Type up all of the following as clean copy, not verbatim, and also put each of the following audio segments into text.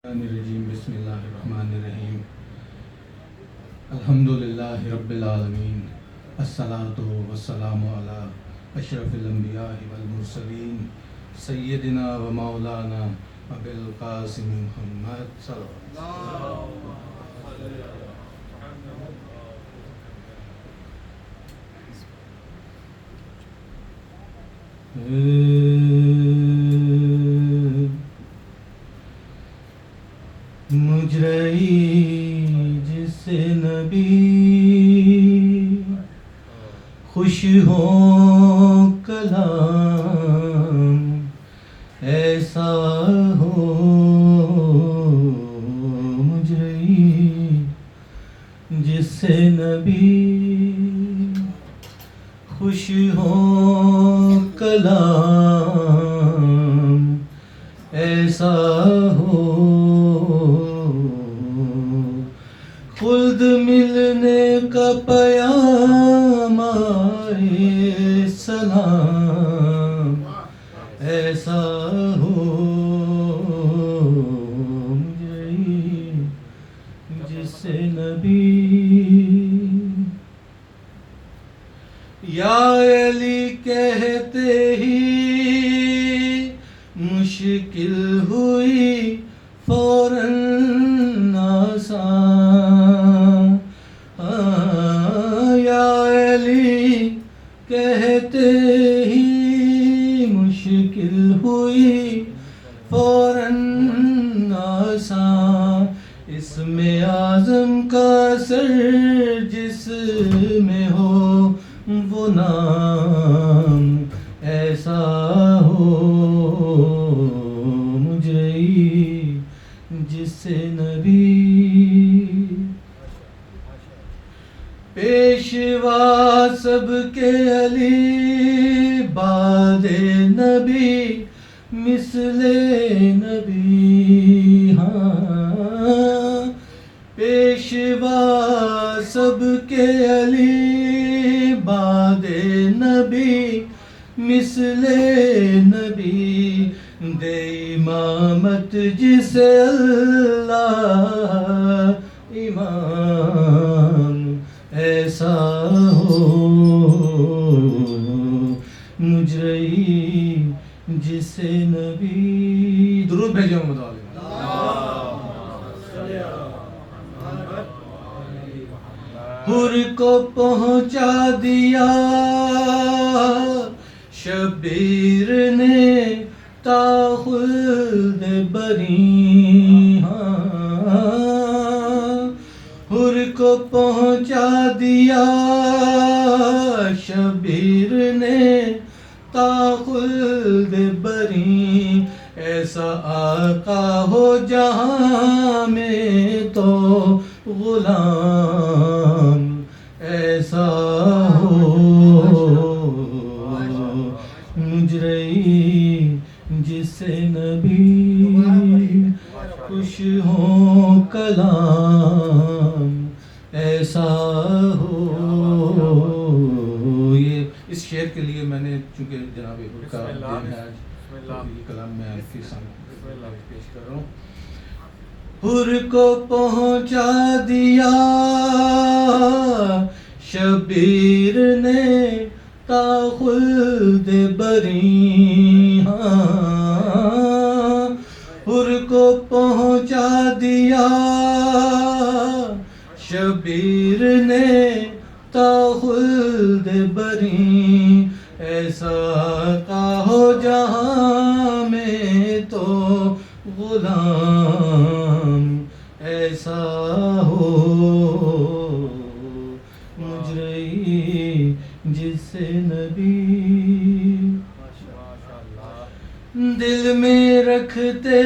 الرجیم بسم اللہ الرحمن الرحیم الحمدللہ رب العالمین الصلاۃ والسلام علی اشرف الانبیاء والمرسلین سیدنا و مولانا ابی القاسم محمد صلی اللہ مجرئی جس نبی خوش ہو کلام ایسا ہو مجرئی جس نبی خوش ہو کلام ایسا ہو خلد ملنے کا پیام آئے سلام ایسا ہو مجھے جس نبی یا علی کہتے ہی مشکل ہوئی فوراً آسان یا علی کہتے ہی مشکل ہوئی فوراً آسان اسم اعظم کا سر جس میں ہو وہ نام ایسا ہو مجرئی جس نبی پیشوا سب کے علی بعد نبی مثل نبی ہاں پیشوا سب کے علی بعد نبی مثل نبی دے امامت جسے اللہ امام ایسا ہو مجرئی جسے نبی درود بھیجو محمد علیہ حر کو پہنچا دیا شبیر نے تا خلد بری حر کو پہنچا دیا شبیر نے تا خلد بری ایسا آقا ہو جہاں میں تو غلام ایسا ہو مجرئی جس نبی خوش ہو کلام ایسا ہو یہ اس شعر کے لیے میں نے چونکہ جناب حر کا دن ہے آج یہ کلام میں آپ کے سامنے پیش کر رہا ہوں حر کو پہنچا دیا شبیر نے تا خلد بری حر کو پہنچا دیا شبیر نے تا خلد بری ایسا آقا ہو جہاں میں تو غلام ایسا ہو مجرئی جس نبی دل میں رکھتے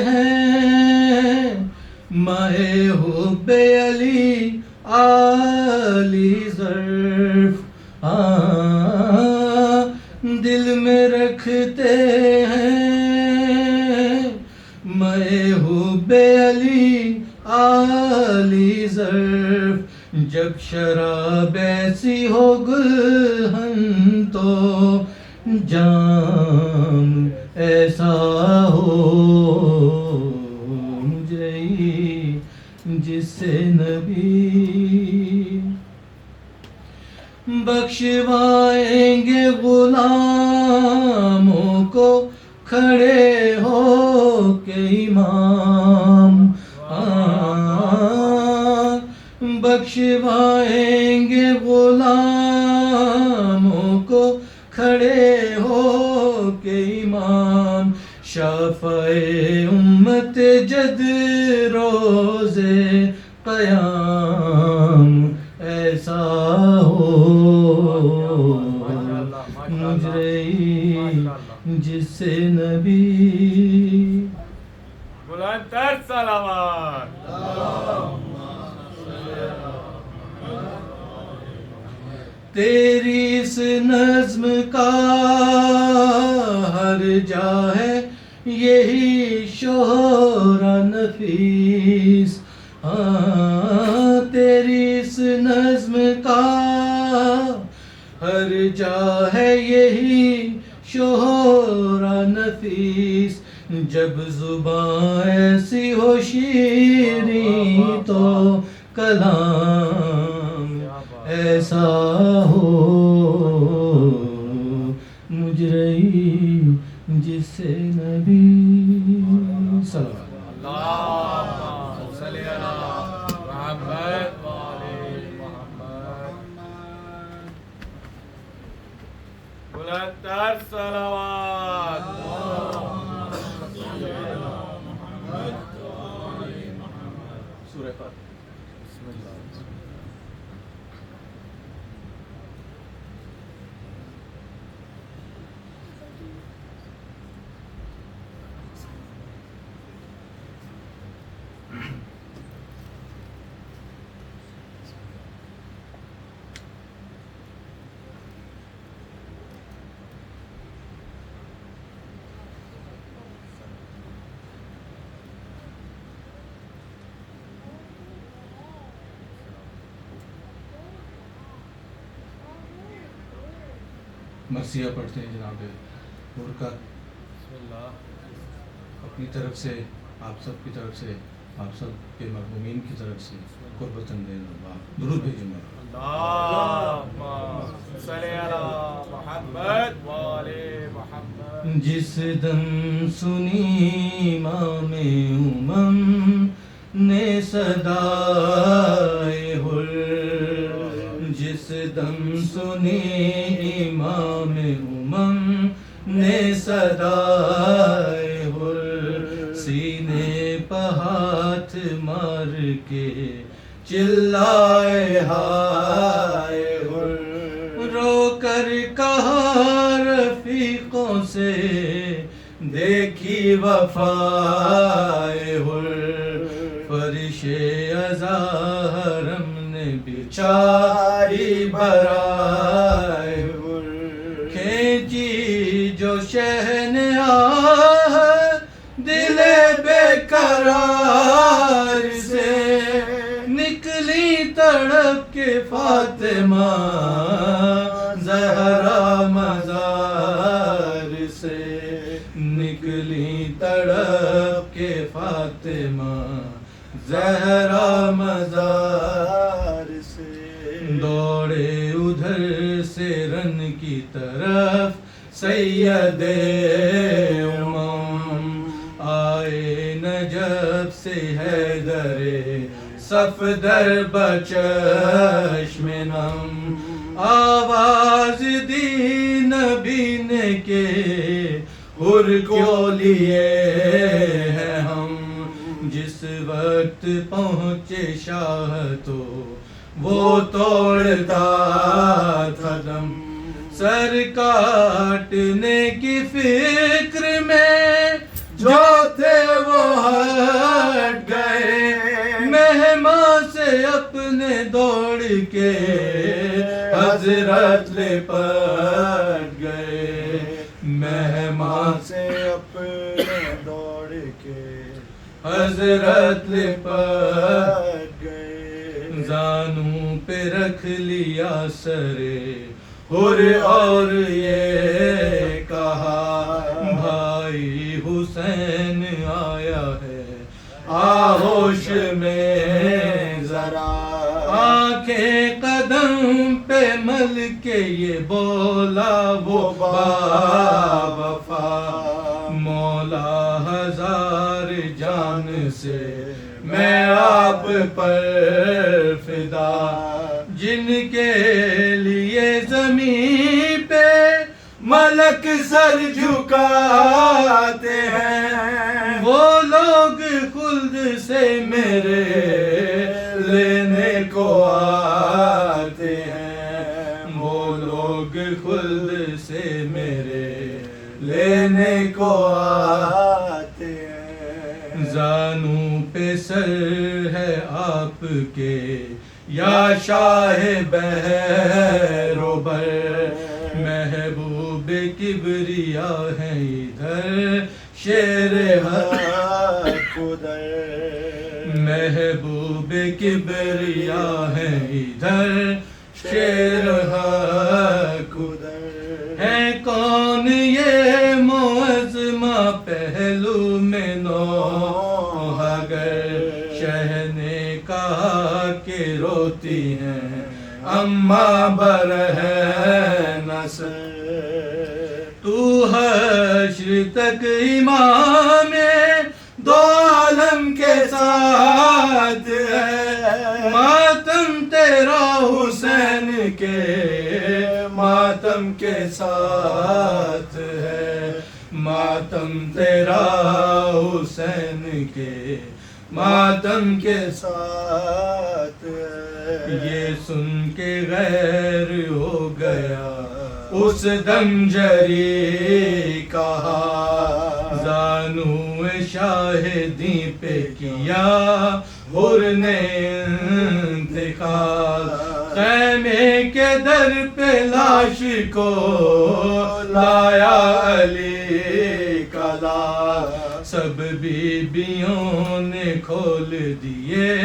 ہیں ماہ حب علی عالی ظرف دل میں رکھتے ہیں ماہ حب علی عالی ظرف جب شراب ایسی ہو گلہن تو جام ایسا ہو جس سے نبی بخشوائیں گے غلاموں کو کھڑے ہو کے امام، بخشوائیں گے غلاموں کو کھڑے ہو کے امام، شافع امت جد روز قیام ایسا ہو مجرئی جس سے نبی بلند تر صلوات تیری اس نظم کا ہر جا ہے یہی شہرا نفیس، تیری اس نظم کا ہر جا ہے یہی شہرا نفیس، جب زباں ایسی ہو شیریں تو کلام ایسا ہو مجرئی جس سے نبی صلی اللہ اللہم صلی علی محمد وآل محمد بلند تر صلوات سورہ فاتحہ۔ بسم اللہ مرثیہ پڑھتے ہیں جناب برکت بسم اللہ اپنی طرف سے، آپ سب کی طرف سے، آپ سب کے مرحومین کی طرف سے قربتاً دینا اللہ درود بھیجیں گے۔ اللہم صلی علی محمد وآل محمد جس دم سنی امام امم نے صدائے حر، جس دم سنی امام امم نے صدائے حر، سینے پہ ہاتھ مار کے چلائے ہائے حر، رو کر کہا رفیقوں سے دیکھی وفائے حر، فرش ازا حرم نے بچھائی برائے حر، کھینچی جو شہنیاہ دل بے قرار سے، نکلی تڑپ کے فاطمہ زہرا مزار سے، نکلی تڑپ کے فاطمہ زہرا مزار سے، دوڑے ادھر سے رن کی طرف سید امم، آئے نجف سے حیدر صفدر بچشم نم، آواز دی نبی نے کہ حر کیوں لیے ہیں ہم، جس وقت پہنچے شاہ تو وہ توڑتا تھا دم، سر کاٹنے کی فکر میں جو تھے وہ ہٹ گئے، مہماں سے اپنے دوڑ کے حضرت لپٹ گئے، مہماں سے اپنے دوڑ کے حضرت لپٹ گئے، زانوں پہ رکھ لیا سرے حر اور یہ کہا بھائی حسین آیا ہے ہوش میں ذرا آنکھیں قدم پہ مل کے یہ بولا وہ وفا مولا ہزار جان سے میں آپ پر فدا جن کے لیے زمین پہ ملک سر جھکاتے ہیں وہ لوگ خلد سے میرے لینے کو آتے ہیں وہ لوگ خلد سے میرے لینے کو آتے ہیں زانوں پہ سر ہے آپ کے یا شاہ بحر و بر محبوب کبریا ہے ادھر شیر حق ادھر محبوب کبریا ہے ادھر شیر حق ادھر ہے کون یہ معظمہ پہلو میں نو اگر شہ نے کہا کہ روتی ہیں اماں برہ نسل تو حشر تک امام دو عالم کے ساتھ ہے ماتم تیرا حسین کے ماتم کے ساتھ ہے ماتم تیرا حسین کے ماتم کے ساتھ یہ سن کے غیر ہو گیا اس دم جری کہا زانو شاہدی پہ کیا حر نے انتقال خیمے کے در پہ لاش کو لایا علی کلا سب بیبیوں نے کھول دیے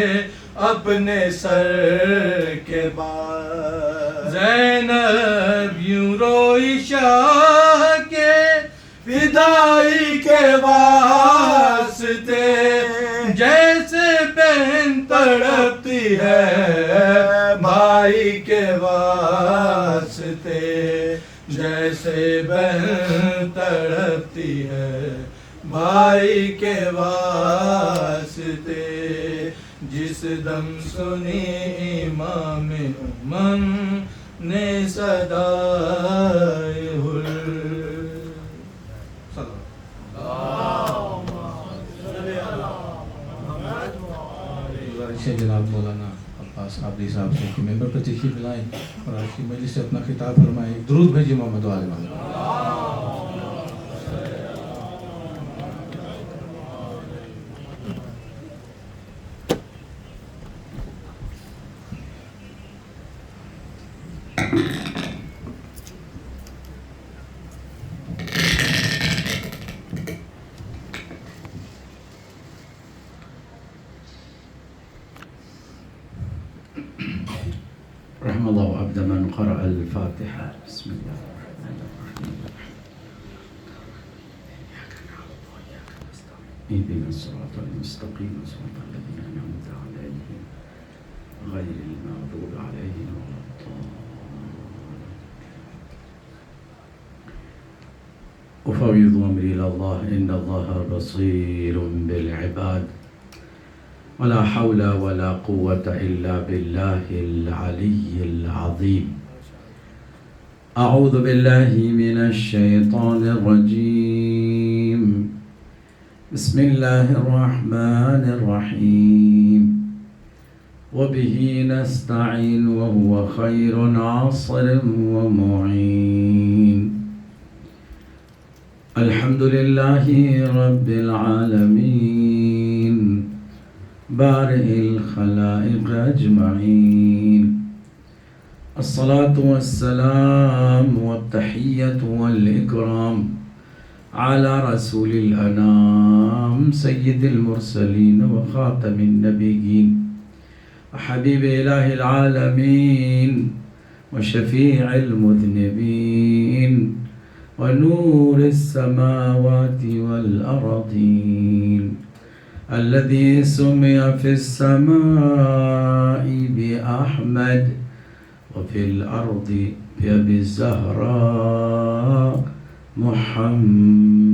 اپنے سر کے بال زینب یوں روئی شاہ کے فدائی کے واسطے جیسے بہن تڑپتی ہے بھائی کے واسطے جیسے بہن تڑپتی ہے بھائی کے واسطے جس دم سنی امام امم نے صدائے جناب مولانا عباس عابدی صاحب سے کہ ممبر پر تشریف لائیں اور آج کی مجلس سے اپنا خطاب فرمائیں درود بھیجیے محمد و آل محمد رحم الله عبد من قرأ الفاتحة بسم الله الرحمن الرحيم اهدنا الصراط المستقيم صراط الذين أنعمت عليهم غير المغضوب عليهم ولا الضالين أفوض أمري إلى الله إن الله بصير بالعباد ولا حول ولا قوة إلا بالله العلي العظيم أعوذ بالله من الشيطان الرجيم بسم الله الرحمن الرحيم وبه نستعين وهو خير عاصر ومعين الحمد لله رب العالمين بارئ الخلائق أجمعين الصلاة والسلام والتحية والإكرام على رسول الأنام سيد المرسلين وخاتم النبيين وحبيب إله العالمين وشفيع المذنبين ونور السماوات والأرضين الذي سمع في السماء بأحمد وفي الأرض بأبي الزهراء محمد.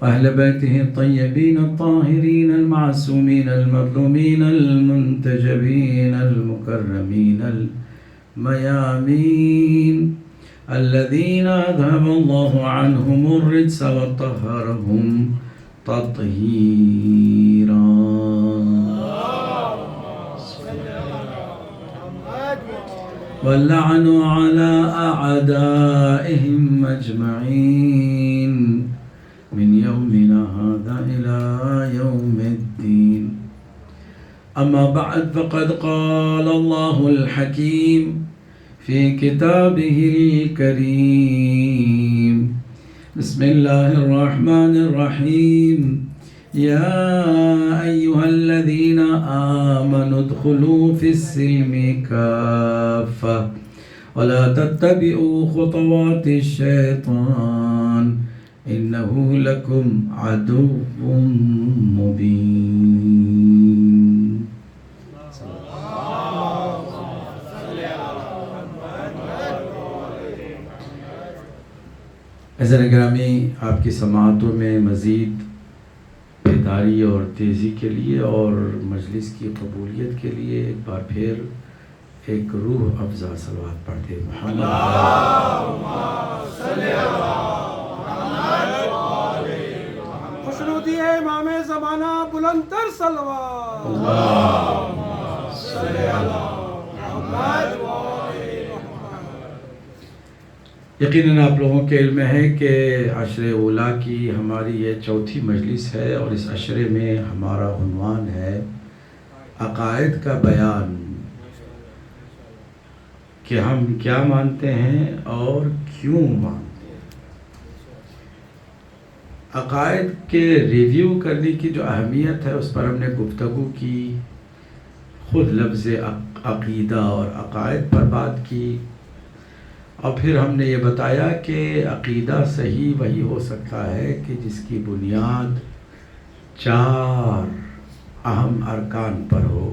أهل بيته الطيبين الطاهرين المعصومين المظلومين المنتجبين المكرمين الميامين الذين أذهب الله عنهم الرجس وطهرهم تطهيرا. واللعن على أعدائهم أجمعين من يومنا هذا إلى يوم الدين. أما بعد، فقد قال الله الحكيم في كتابه الكريم: بسم الله الرحمن الرحيم. يا أيها الذين آمنوا ادخلوا في السلم كافة ولا تتبعوا خطوات الشيطان إنه لكم عدو مبين. عزیزان گرامی، آپ کی سماعتوں میں مزید بیداری اور تیزی کے لیے اور مجلس کی قبولیت کے لیے ایک بار پھر ایک روح افزا صلوات پڑھتے ہیں. خوشنودی ہے امام زمانہ، بلند تر صلوات. یقیناً آپ لوگوں کے علم ہے کہ عشر اولیٰ کی ہماری یہ چوتھی مجلس ہے، اور اس عشرے میں ہمارا عنوان ہے عقائد کا بیان، کہ ہم کیا مانتے ہیں اور کیوں مانتے ہیں. عقائد کے ریویو کرنے کی جو اہمیت ہے اس پر ہم نے گفتگو کی، خود لفظ عقیدہ اور عقائد پر بات کی، اور پھر ہم نے یہ بتایا کہ عقیدہ صحیح وہی ہو سکتا ہے کہ جس کی بنیاد 4 اہم ارکان پر ہو.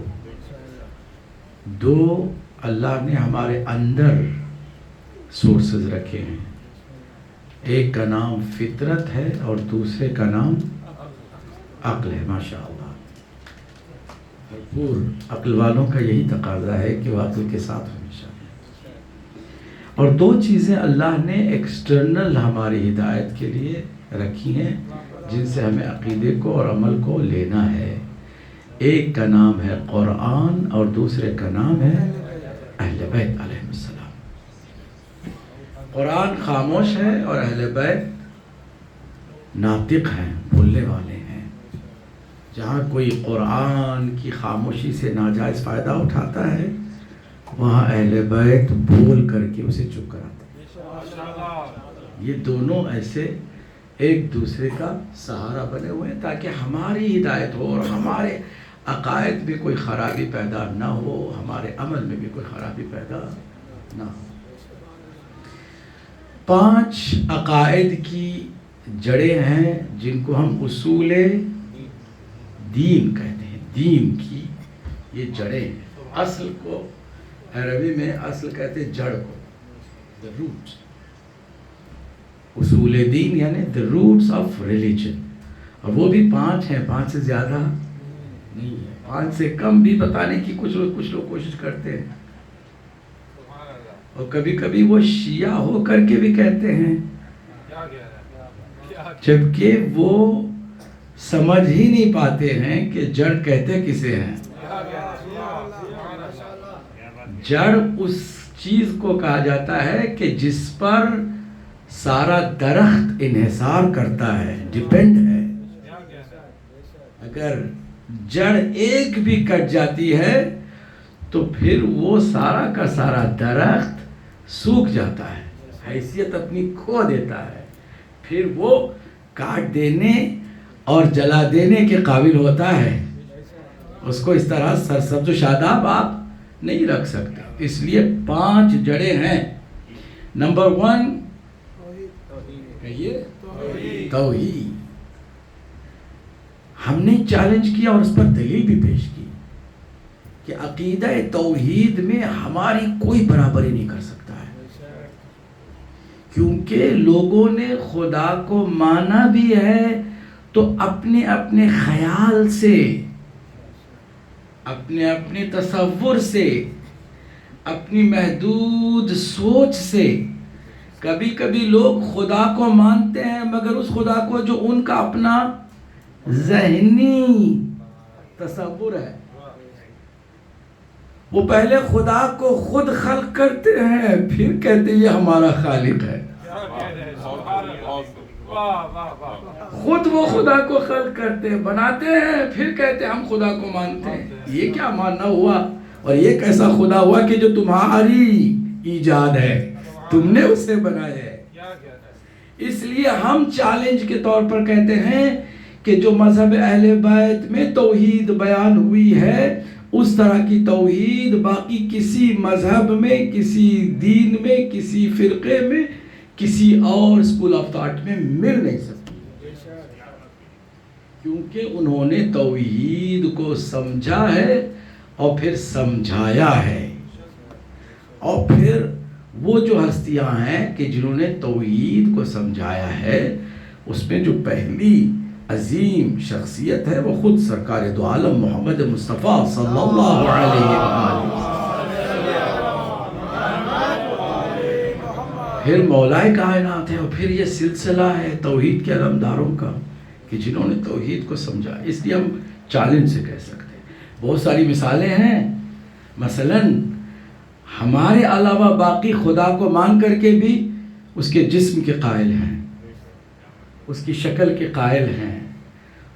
2 اللہ نے ہمارے اندر سورسز رکھے ہیں، ایک کا نام فطرت ہے اور دوسرے کا نام عقل ہے. ماشاءاللہ، بھرپور عقل والوں کا یہی تقاضا ہے کہ وہ عقل کے ساتھ ہمیشہ. اور 2 چیزیں اللہ نے ایکسٹرنل ہماری ہدایت کے لیے رکھی ہیں جن سے ہمیں عقیدے کو اور عمل کو لینا ہے. ایک کا نام ہے قرآن اور دوسرے کا نام ہے اہل بیت علیہ السلام. قرآن خاموش ہے اور اہل بیت ناطق ہیں، بولنے والے ہیں. جہاں کوئی قرآن کی خاموشی سے ناجائز فائدہ اٹھاتا ہے وہاں اہل بیت بول کر کے اسے چپ کراتے ہیں. یہ دونوں ایسے ایک دوسرے کا سہارا بنے ہوئے ہیں تاکہ ہماری ہدایت ہو اور ہمارے عقائد میں کوئی خرابی پیدا نہ ہو، ہمارے عمل میں بھی کوئی خرابی پیدا نہ ہو. 5 عقائد کی جڑیں ہیں جن کو ہم اصول دین کہتے ہیں. دین کی یہ جڑیں ہیں. اصل کو عربی میں اصل کہتے ہیں جڑ کو، the root. اصول دین یعنی the roots of religion. اور وہ بھی 5 ہیں، 5 سے زیادہ نہیں ہے. 5 سے کم بھی بتانے کی کچھ لوگ کوشش کرتے ہیں، اور کبھی کبھی وہ شیعہ ہو کر کے بھی کہتے ہیں، جبکہ وہ سمجھ ہی نہیں پاتے ہیں کہ جڑ کہتے کسے ہیں. جڑ اس چیز کو کہا جاتا ہے کہ جس پر سارا درخت انحصار کرتا ہے، ڈیپینڈ ہے. اگر جڑ ایک بھی کٹ جاتی ہے تو پھر وہ سارا کا سارا درخت سوکھ جاتا ہے، حیثیت اپنی کھو دیتا ہے، پھر وہ کاٹ دینے اور جلا دینے کے قابل ہوتا ہے. اس کو اس طرح سرسبز و شاداب آپ نہیں رکھ سکتے. اس لیے 5 جڑیں ہیں نمبر 1 کہیے توحید. ہم نے چیلنج کیا اور اس پر دلیل بھی پیش کی کہ عقیدہ توحید میں ہماری کوئی برابری نہیں کر سکتا ہے، کیونکہ لوگوں نے خدا کو مانا بھی ہے تو اپنے اپنے خیال سے، اپنے اپنے تصور سے، اپنی محدود سوچ سے. کبھی کبھی لوگ خدا کو مانتے ہیں مگر اس خدا کو جو ان کا اپنا ذہنی تصور ہے، وہ پہلے خدا کو خود خلق کرتے ہیں پھر کہتے ہیں یہ ہمارا خالق ہے. خود وہ خدا کو خلق کرتے ہیں، بناتے ہیں، پھر کہتے ہیں ہم خدا کو مانتے ہیں. یہ کیا ماننا ہوا؟ اور یہ کیسا خدا ہوا کہ جو تمہاری ایجاد ہے، تم نے اسے بنایا ہے. اس لیے ہم چیلنج کے طور پر کہتے ہیں کہ جو مذہب اہل بیت میں توحید بیان ہوئی ہے، اس طرح کی توحید باقی کسی مذہب میں، کسی دین میں، کسی فرقے میں، کسی اور اسکول آف تھاٹ میں مل نہیں سکتی، کیونکہ انہوں نے توحید کو سمجھا ہے اور پھر سمجھایا ہے. اور پھر وہ جو ہستیاں ہیں کہ جنہوں نے توحید کو سمجھایا ہے، اس میں جو پہلی عظیم شخصیت ہے وہ خود سرکار دو عالم محمد مصطفیٰ صلی اللہ علیہ وآلہ. پھر مولائے کائنات ہے، اور پھر یہ سلسلہ ہے توحید کے علمداروں کا کہ جنہوں نے توحید کو سمجھا. اس لیے ہم چیلنج سے کہہ سکتے ہیں. بہت ساری مثالیں ہیں. مثلاً ہمارے علاوہ باقی خدا کو مان کر کے بھی اس کے جسم کے قائل ہیں، اس کی شکل کے قائل ہیں.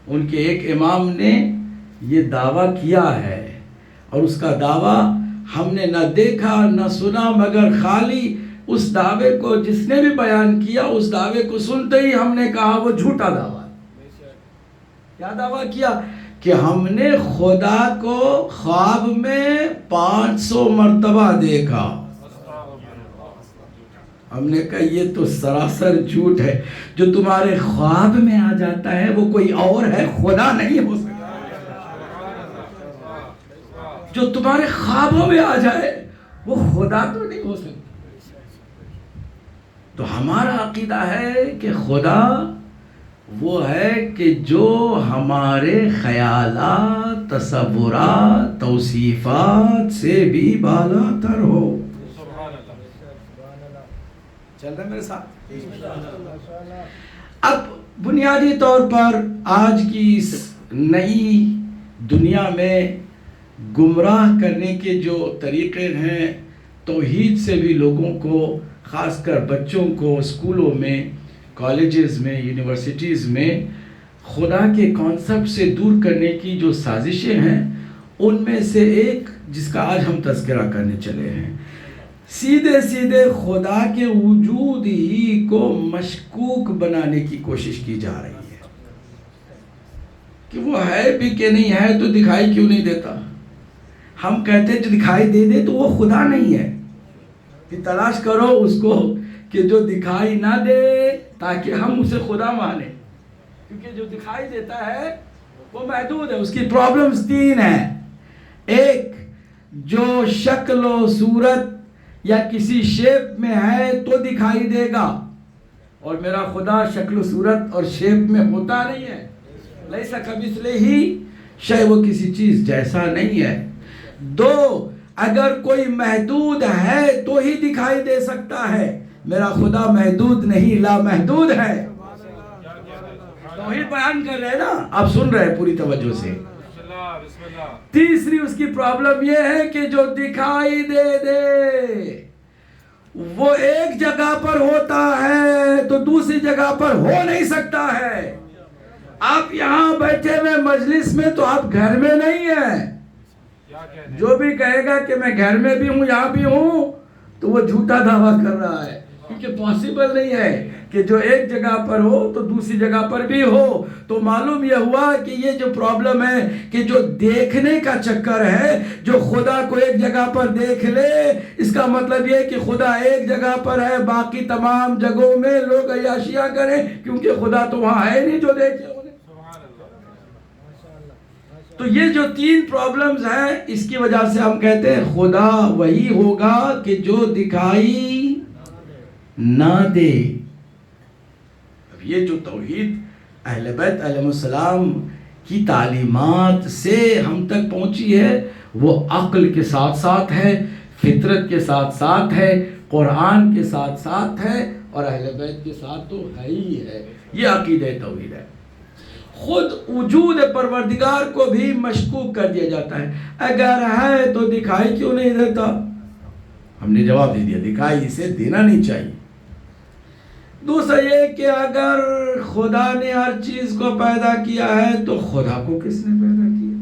ان کے ایک امام نے یہ دعویٰ کیا ہے، اور اس کا دعویٰ ہم نے نہ دیکھا نہ سنا، مگر خالی اس دعوے کو جس نے بھی بیان کیا، اس دعوے کو سنتے ہی ہم نے کہا وہ جھوٹا دعویٰ. کیا دعویٰ کیا؟ کہ ہم نے خدا کو خواب میں 500 مرتبہ دیکھا. ہم نے کہا یہ تو سراسر جھوٹ ہے. جو تمہارے خواب میں آ جاتا ہے وہ کوئی اور ہے، خدا نہیں ہو سکتا. جو تمہارے خوابوں میں آ جائے وہ خدا تو نہیں ہو سکتا. تو ہمارا عقیدہ ہے کہ خدا وہ ہے کہ جو ہمارے خیالات، تصورات، توصیفات سے بھی بالا تر ہو. چل رہا ہے میرے ساتھ؟ اب بنیادی طور پر آج کی اس نئی دنیا میں گمراہ کرنے کے جو طریقے ہیں، توحید سے بھی لوگوں کو، خاص کر بچوں کو اسکولوں میں، کالجز میں، یونیورسٹیز میں خدا کے کانسیپٹ سے دور کرنے کی جو سازشیں ہیں، ان میں سے ایک جس کا آج ہم تذکرہ کرنے چلے ہیں، سیدھے سیدھے خدا کے وجود ہی کو مشکوک بنانے کی کوشش کی جا رہی ہے کہ وہ ہے بھی کہ نہیں ہے تو دکھائی کیوں نہیں دیتا. ہم کہتے ہیں جو دکھائی دے دے تو وہ خدا نہیں ہے. کہ تلاش کرو اس کو کہ جو دکھائی نہ دے تاکہ ہم اسے خدا مانیں، کیونکہ جو دکھائی دیتا ہے وہ محدود ہے. اس کی پرابلمز 3 ہیں. ایک، جو شکل و صورت یا کسی شیپ میں ہے تو دکھائی دے گا، اور میرا خدا شکل و صورت اور شیپ میں ہوتا نہیں ہے. لیس کمثلہ شیء، وہ کسی چیز جیسا نہیں ہے. 2، اگر کوئی محدود ہے تو ہی دکھائی دے سکتا ہے. میرا خدا محدود نہیں، لا محدود ہے. توحید بیان کر رہے ہیں نا، آپ سن رہے ہیں پوری توجہ سے. تیسری اس کی پرابلم یہ ہے کہ جو دکھائی دے دے وہ ایک جگہ پر ہوتا ہے تو دوسری جگہ پر ہو نہیں سکتا ہے. آپ یہاں بیٹھے ہوئے مجلس میں تو آپ گھر میں نہیں ہیں. جو بھی کہے گا کہ میں گھر میں بھی ہوں، یہاں بھی ہوں، تو وہ جھوٹا دعویٰ کر رہا ہے. کیونکہ پاسبل نہیں ہے کہ جو ایک جگہ پر ہو تو دوسری جگہ پر بھی ہو. تو معلوم یہ ہوا کہ یہ جو پرابلم ہے کہ جو دیکھنے کا چکر ہے, جو خدا کو ایک جگہ پر دیکھ لے, اس کا مطلب یہ کہ خدا ایک جگہ پر ہے, باقی تمام جگہوں میں لوگ عیاشیاں کریں, کیونکہ خدا تو وہاں ہے نہیں جو دیکھے انہیں. تو یہ جو 3 پرابلمز ہیں, اس کی وجہ سے ہم کہتے ہیں خدا وہی ہوگا کہ جو دکھائی نہ دے. اب یہ جو توحید اہل بیت علیہ السلام کی تعلیمات سے ہم تک پہنچی ہے, وہ عقل کے ساتھ ساتھ ہے, فطرت کے ساتھ ساتھ ہے, قرآن کے ساتھ ساتھ ہے, اور اہل بیت کے ساتھ تو ہے ہی ہے. یہ عقیدہ توحید ہے. خود وجود پروردگار کو بھی مشکوک کر دیا جاتا ہے. اگر ہے تو دکھائی کیوں نہیں دیتا؟ ہم نے جواب دے دیا, دکھائی اسے دینا نہیں چاہیے. دوسرا یہ کہ اگر خدا نے ہر چیز کو پیدا کیا ہے تو خدا کو کس نے پیدا کیا؟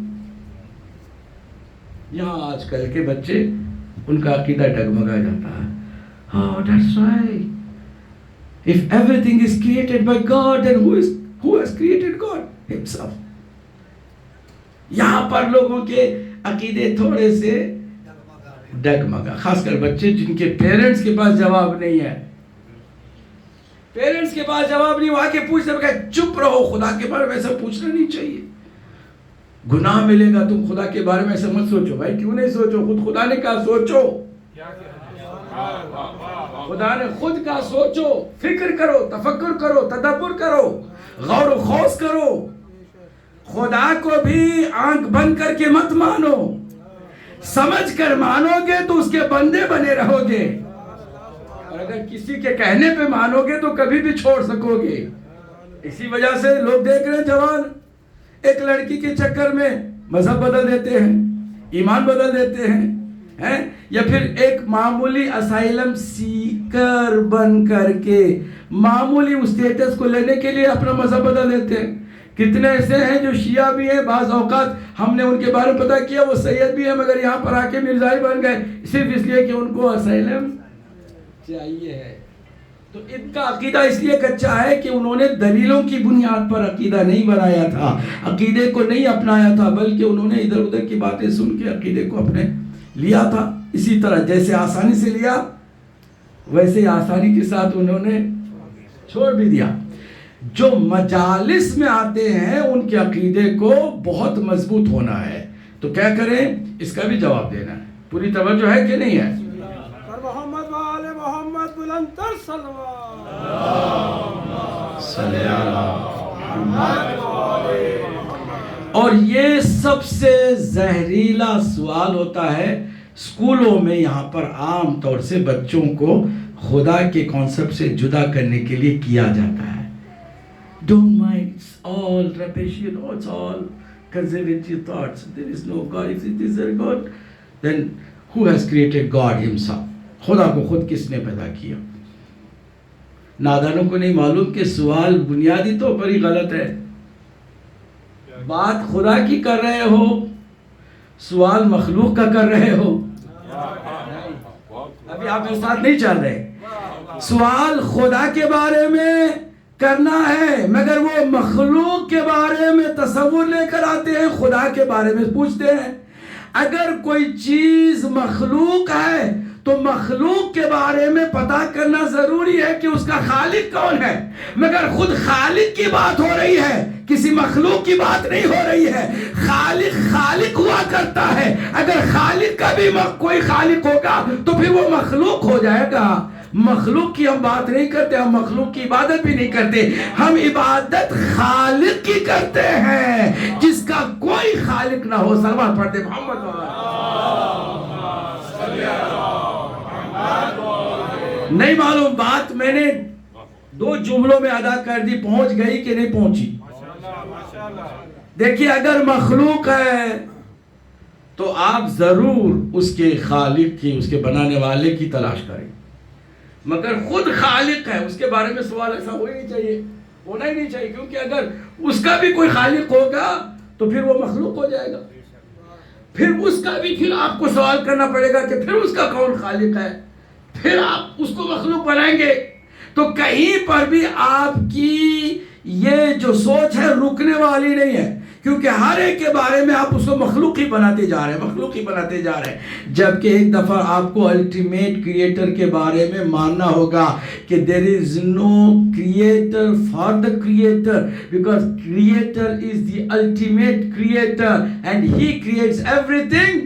یہاں آج کل کے بچے, ان کا عقیدہ ڈگمگا جاتا ہے. Oh, that's why. If everything is created by God, then who has created God? Himself. یہاں پر لوگوں کے عقیدے تھوڑے سے ڈگمگا, خاص کر بچے جن کے پیرنٹس کے پاس جواب نہیں ہے. پیرنٹس کے پاس جواب نہیں, وہاں کے پوچھتے ہیں کہ چپ رہو, خدا کے بارے میں ایسا پوچھنا نہیں چاہیے, گناہ ملے گا, تم خدا کے بارے میں ایسا مت سوچو. بھائی کیوں نہیں سوچو؟ خود خدا نے کہا سوچو. خدا نے خود کہا سوچو, فکر کرو, تفکر کرو, تدبر کرو, غور و خوض کرو. خدا کو بھی آنکھ بند کر کے مت مانو, سمجھ کر مانو گے تو اس کے بندے بنے رہو گے, اور اگر کسی کے کہنے پہ مانو گے تو کبھی بھی چھوڑ سکو گے. اسی وجہ سے لوگ دیکھ رہے ہیں جوان ایک لڑکی کے چکر میں مذہب بدل دیتے ہیں, ایمان بدل دیتے ہیں, یا پھر ایک معمولی اسائلم سیکر بن کر کے معمولی اسٹیٹس کو لینے کے لیے اپنا مذہب بدل دیتے ہیں. کتنے ایسے ہیں جو شیعہ بھی ہیں, بعض اوقات ہم نے ان کے بارے میں پتہ کیا وہ سید بھی ہیں, مگر یہاں پر آ کے مرزائی بن گئے صرف اس لیے کہ ان کو اسائلم چاہیے ہے. تو ان کا عقیدہ اس لیے کچا ہے کہ انہوں نے دلیلوں کی بنیاد پر عقیدہ نہیں بنایا تھا, عقیدے کو نہیں اپنایا تھا, بلکہ انہوں نے ادھر ادھر کی باتیں سن کے عقیدے کو اپنے لیا تھا. اسی طرح جیسے آسانی سے لیا ویسے آسانی کے ساتھ انہوں نے چھوڑ بھی دیا. جو مجالس میں آتے ہیں ان کے عقیدے کو بہت مضبوط ہونا ہے. تو کیا کریں, اس کا بھی جواب دینا ہے. پوری توجہ ہے کہ نہیں ہے؟ محمد وآل محمد بلند تر صلوات. صلی اللہ. اور یہ سب سے زہریلا سوال ہوتا ہے اسکولوں میں. یہاں پر عام طور سے بچوں کو خدا کے کانسیپٹ سے جدا کرنے کے لیے کیا جاتا ہے. Don't mind, it's all rubbish, it's all conservative thoughts. There is no God. If it is a God, then who has created God himself? خدا کو خود کس نے پیدا کیا؟ نادانوں کو نہیں معلوم کہ سوال بنیادی طور پر ہی غلط ہے. بات خدا کی کر رہے ہو, سوال مخلوق کا کر رہے ہو. ابھی آپ میرے ساتھ نہیں چل رہے. سوال خدا کے بارے میں کرنا ہے, مگر وہ مخلوق کے بارے میں تصور لے کر آتے ہیں, خدا کے بارے میں پوچھتے ہیں. اگر کوئی چیز مخلوق ہے تو مخلوق کے بارے میں پتا کرنا ضروری ہے کہ اس کا خالق کون ہے, مگر خود خالق کی بات ہو رہی ہے, کسی مخلوق کی بات نہیں ہو رہی ہے. خالق ہوا کرتا ہے. اگر خالق کا بھی کوئی خالق ہوگا تو پھر وہ مخلوق ہو جائے گا. مخلوق کی ہم بات نہیں کرتے, ہم مخلوق کی عبادت بھی نہیں کرتے, ہم عبادت خالق کی کرتے ہیں جس کا کوئی خالق نہ ہو. سلوات پڑھتے محمد. نہیں معلوم بات میں نے 2 جملوں میں ادا کر دی, پہنچ گئی کہ نہیں پہنچی؟ دیکھیے, اگر مخلوق ہے تو آپ ضرور اس کے خالق کی, اس کے بنانے والے کی تلاش کریں, مگر خود خالق ہے اس کے بارے میں سوال ایسا ہونا ہی نہیں چاہیے, کیونکہ اگر اس کا بھی کوئی خالق ہوگا تو پھر وہ مخلوق ہو جائے گا. پھر اس کا بھی پھر آپ کو سوال کرنا پڑے گا کہ پھر اس کا کون خالق ہے. پھر آپ اس کو مخلوق بنائیں گے. تو کہیں پر بھی آپ کی یہ جو سوچ ہے رکنے والی نہیں ہے, کیونکہ ہر ایک کے بارے میں آپ اس کو مخلوق ہی بناتے جا رہے ہیں, جبکہ ایک دفعہ آپ کو الٹیمیٹ کریٹر کے بارے میں ماننا ہوگا کہ there is no creator for the creator, because creator is the ultimate creator and he creates everything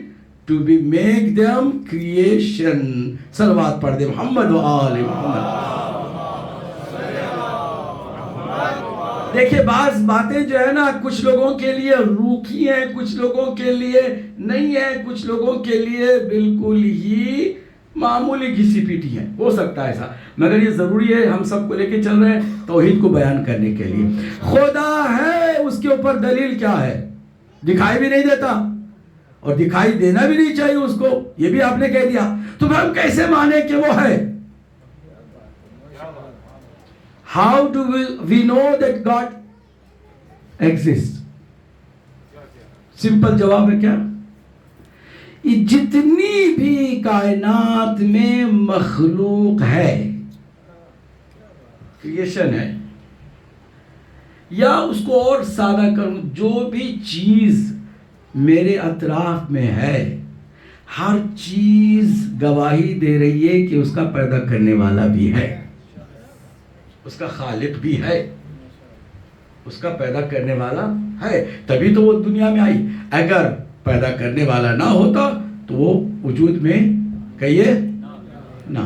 to be make them creation. صلوات پڑھ دے محمد و آل محمد. دیکھیں بعض باتیں جو ہے نا کچھ لوگوں کے لیے روکھی ہیں, کچھ لوگوں کے لیے نہیں ہے, کچھ لوگوں کے لیے بالکل ہی معمولی گھسی پیٹی ہے, ہو سکتا ہے ایسا, مگر یہ ضروری ہے ہم سب کو لے کے چل رہے ہیں توحید کو بیان کرنے کے لیے. خدا ہے, اس کے اوپر دلیل کیا ہے؟ دکھائی بھی نہیں دیتا اور دکھائی دینا بھی نہیں چاہیے اس کو, یہ بھی آپ نے کہہ دیا, تو پھر ہم کیسے مانیں کہ وہ ہے؟ How do we know that God exists? Simple جواب ہے کیا؟ جتنی بھی کائنات میں مخلوق ہے, کریشن ہے, یا اس کو اور سادہ کروں, جو بھی چیز میرے اطراف میں ہے, ہر چیز گواہی دے رہی ہے کہ اس کا پیدا کرنے والا بھی ہے, اس کا خالق بھی ہے, اس کا پیدا کرنے والا ہے, تبھی تو وہ دنیا میں آئی. اگر پیدا کرنے والا نہ ہوتا تو وہ وجود میں کہیے نہ.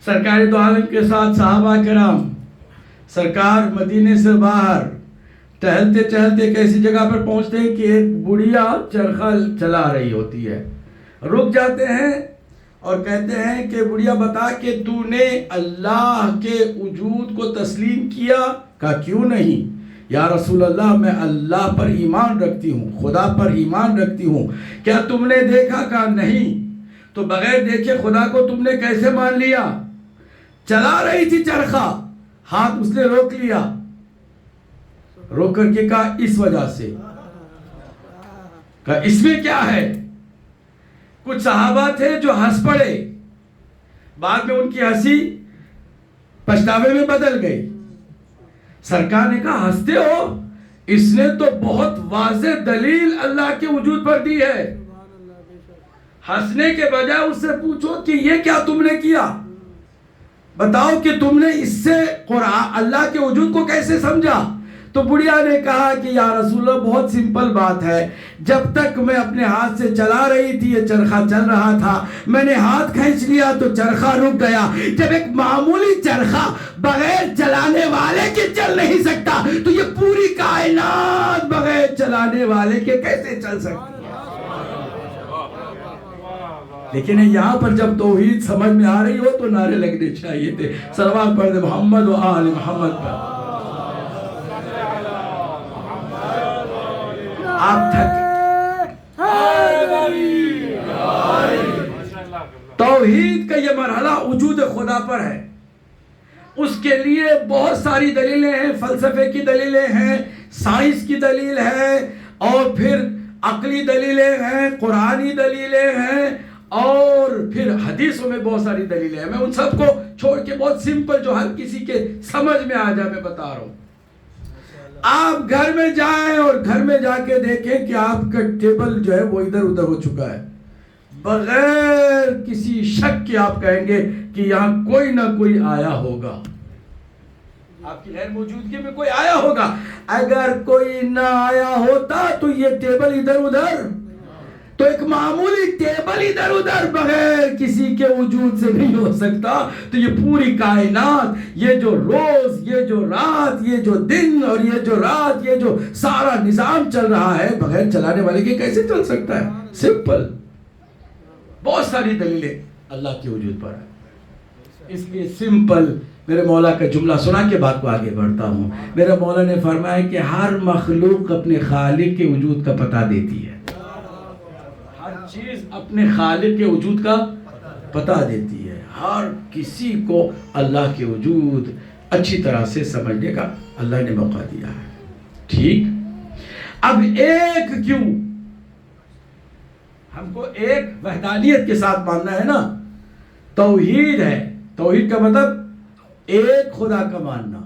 سرکار دو عالم کے ساتھ صحابہ کرام, سرکار مدینے سے باہر ٹہلتے ٹہلتے ایک ایسی جگہ پر پہنچتے ہیں کہ ایک بڑھیا چرخہ چلا رہی ہوتی ہے. رک جاتے ہیں اور کہتے ہیں کہ بڑھیا بتا کہ تو نے اللہ کے وجود کو تسلیم کیا؟ کہا کیوں نہیں یا رسول اللہ, میں اللہ پر ایمان رکھتی ہوں, خدا پر ایمان رکھتی ہوں. کیا تم نے دیکھا؟ کہا نہیں. تو بغیر دیکھے خدا کو تم نے کیسے مان لیا؟ چلا رہی تھی چرخہ, ہاتھ اس نے روک لیا, روک کر کے کہا اس وجہ سے. کہا اس میں کیا ہے؟ کچھ صحابہ تھے جو ہنس پڑے, بعد میں ان کی ہنسی پچھتاوے میں بدل گئی. سرکار نے کہا ہنستے ہو؟ اس نے تو بہت واضح دلیل اللہ کے وجود پر دی ہے. ہنسنے کے بجائے اس سے پوچھو کہ یہ کیا تم نے کیا, بتاؤ کہ تم نے اس سے قرآن اللہ کے وجود کو کیسے سمجھا. تو بڑھیا نے کہا کہ یا رسول اللہ بہت سمپل بات ہے, جب تک میں اپنے ہاتھ سے چلا رہی تھی یہ چرخہ چل رہا تھا, میں نے ہاتھ کھینچ لیا تو چرخہ رک گیا. جب ایک معمولی چرخہ بغیر چلانے والے کے چل نہیں سکتا تو یہ پوری کائنات بغیر چلانے والے کے کیسے چل سکتی ہے؟ لیکن یہاں پر جب توحید سمجھ میں آ رہی ہو تو نعرے لگنے چاہیے تھے. صلوات پڑھ دے محمد و آل محمد پر. آپ تھک, توحید کا یہ مرحلہ وجود خدا پر ہے. اس کے لیے بہت ساری دلیلیں ہیں, فلسفے کی دلیلیں ہیں, سائنس کی دلیل ہے, اور پھر عقلی دلیلیں ہیں, قرآنی دلیلیں ہیں, اور پھر حدیثوں میں بہت ساری دلیلیں ہیں. میں ان سب کو چھوڑ کے بہت سمپل جو ہر کسی کے سمجھ میں آ جائے میں بتا رہا ہوں. آپ گھر میں جائیں اور گھر میں جا کے دیکھیں کہ آپ کا ٹیبل جو ہے وہ ادھر ادھر ہو چکا ہے, بغیر کسی شک کے آپ کہیں گے کہ یہاں کوئی نہ کوئی آیا ہوگا, آپ کی غیر موجودگی میں کوئی آیا ہوگا. اگر کوئی نہ آیا ہوتا تو یہ ٹیبل ادھر ادھر, تو ایک معمولی ٹیبل ادھر ادھر بغیر کسی کے وجود سے نہیں ہو سکتا. تو یہ پوری کائنات, یہ جو روز, یہ جو رات, یہ جو دن اور یہ جو رات, یہ جو سارا نظام چل رہا ہے بغیر چلانے والے کے کیسے چل سکتا ہے؟ سمپل. بہت ساری دلیلیں اللہ کے وجود پر ہے. اس لیے سمپل میرے مولا کا جملہ سنا کے بات کو آگے بڑھتا ہوں. میرے مولا نے فرمایا کہ ہر مخلوق اپنے خالق کے وجود کا پتہ دیتی ہے, چیز اپنے خالق کے وجود کا پتہ دیتی ہے. ہر کسی کو اللہ کے وجود اچھی طرح سے سمجھنے کا اللہ نے موقع دیا ہے. ٹھیک, اب ایک کیوں, ہم کو ایک وحدانیت کے ساتھ ماننا ہے نا, توحید ہے. توحید کا مطلب ایک خدا کا ماننا.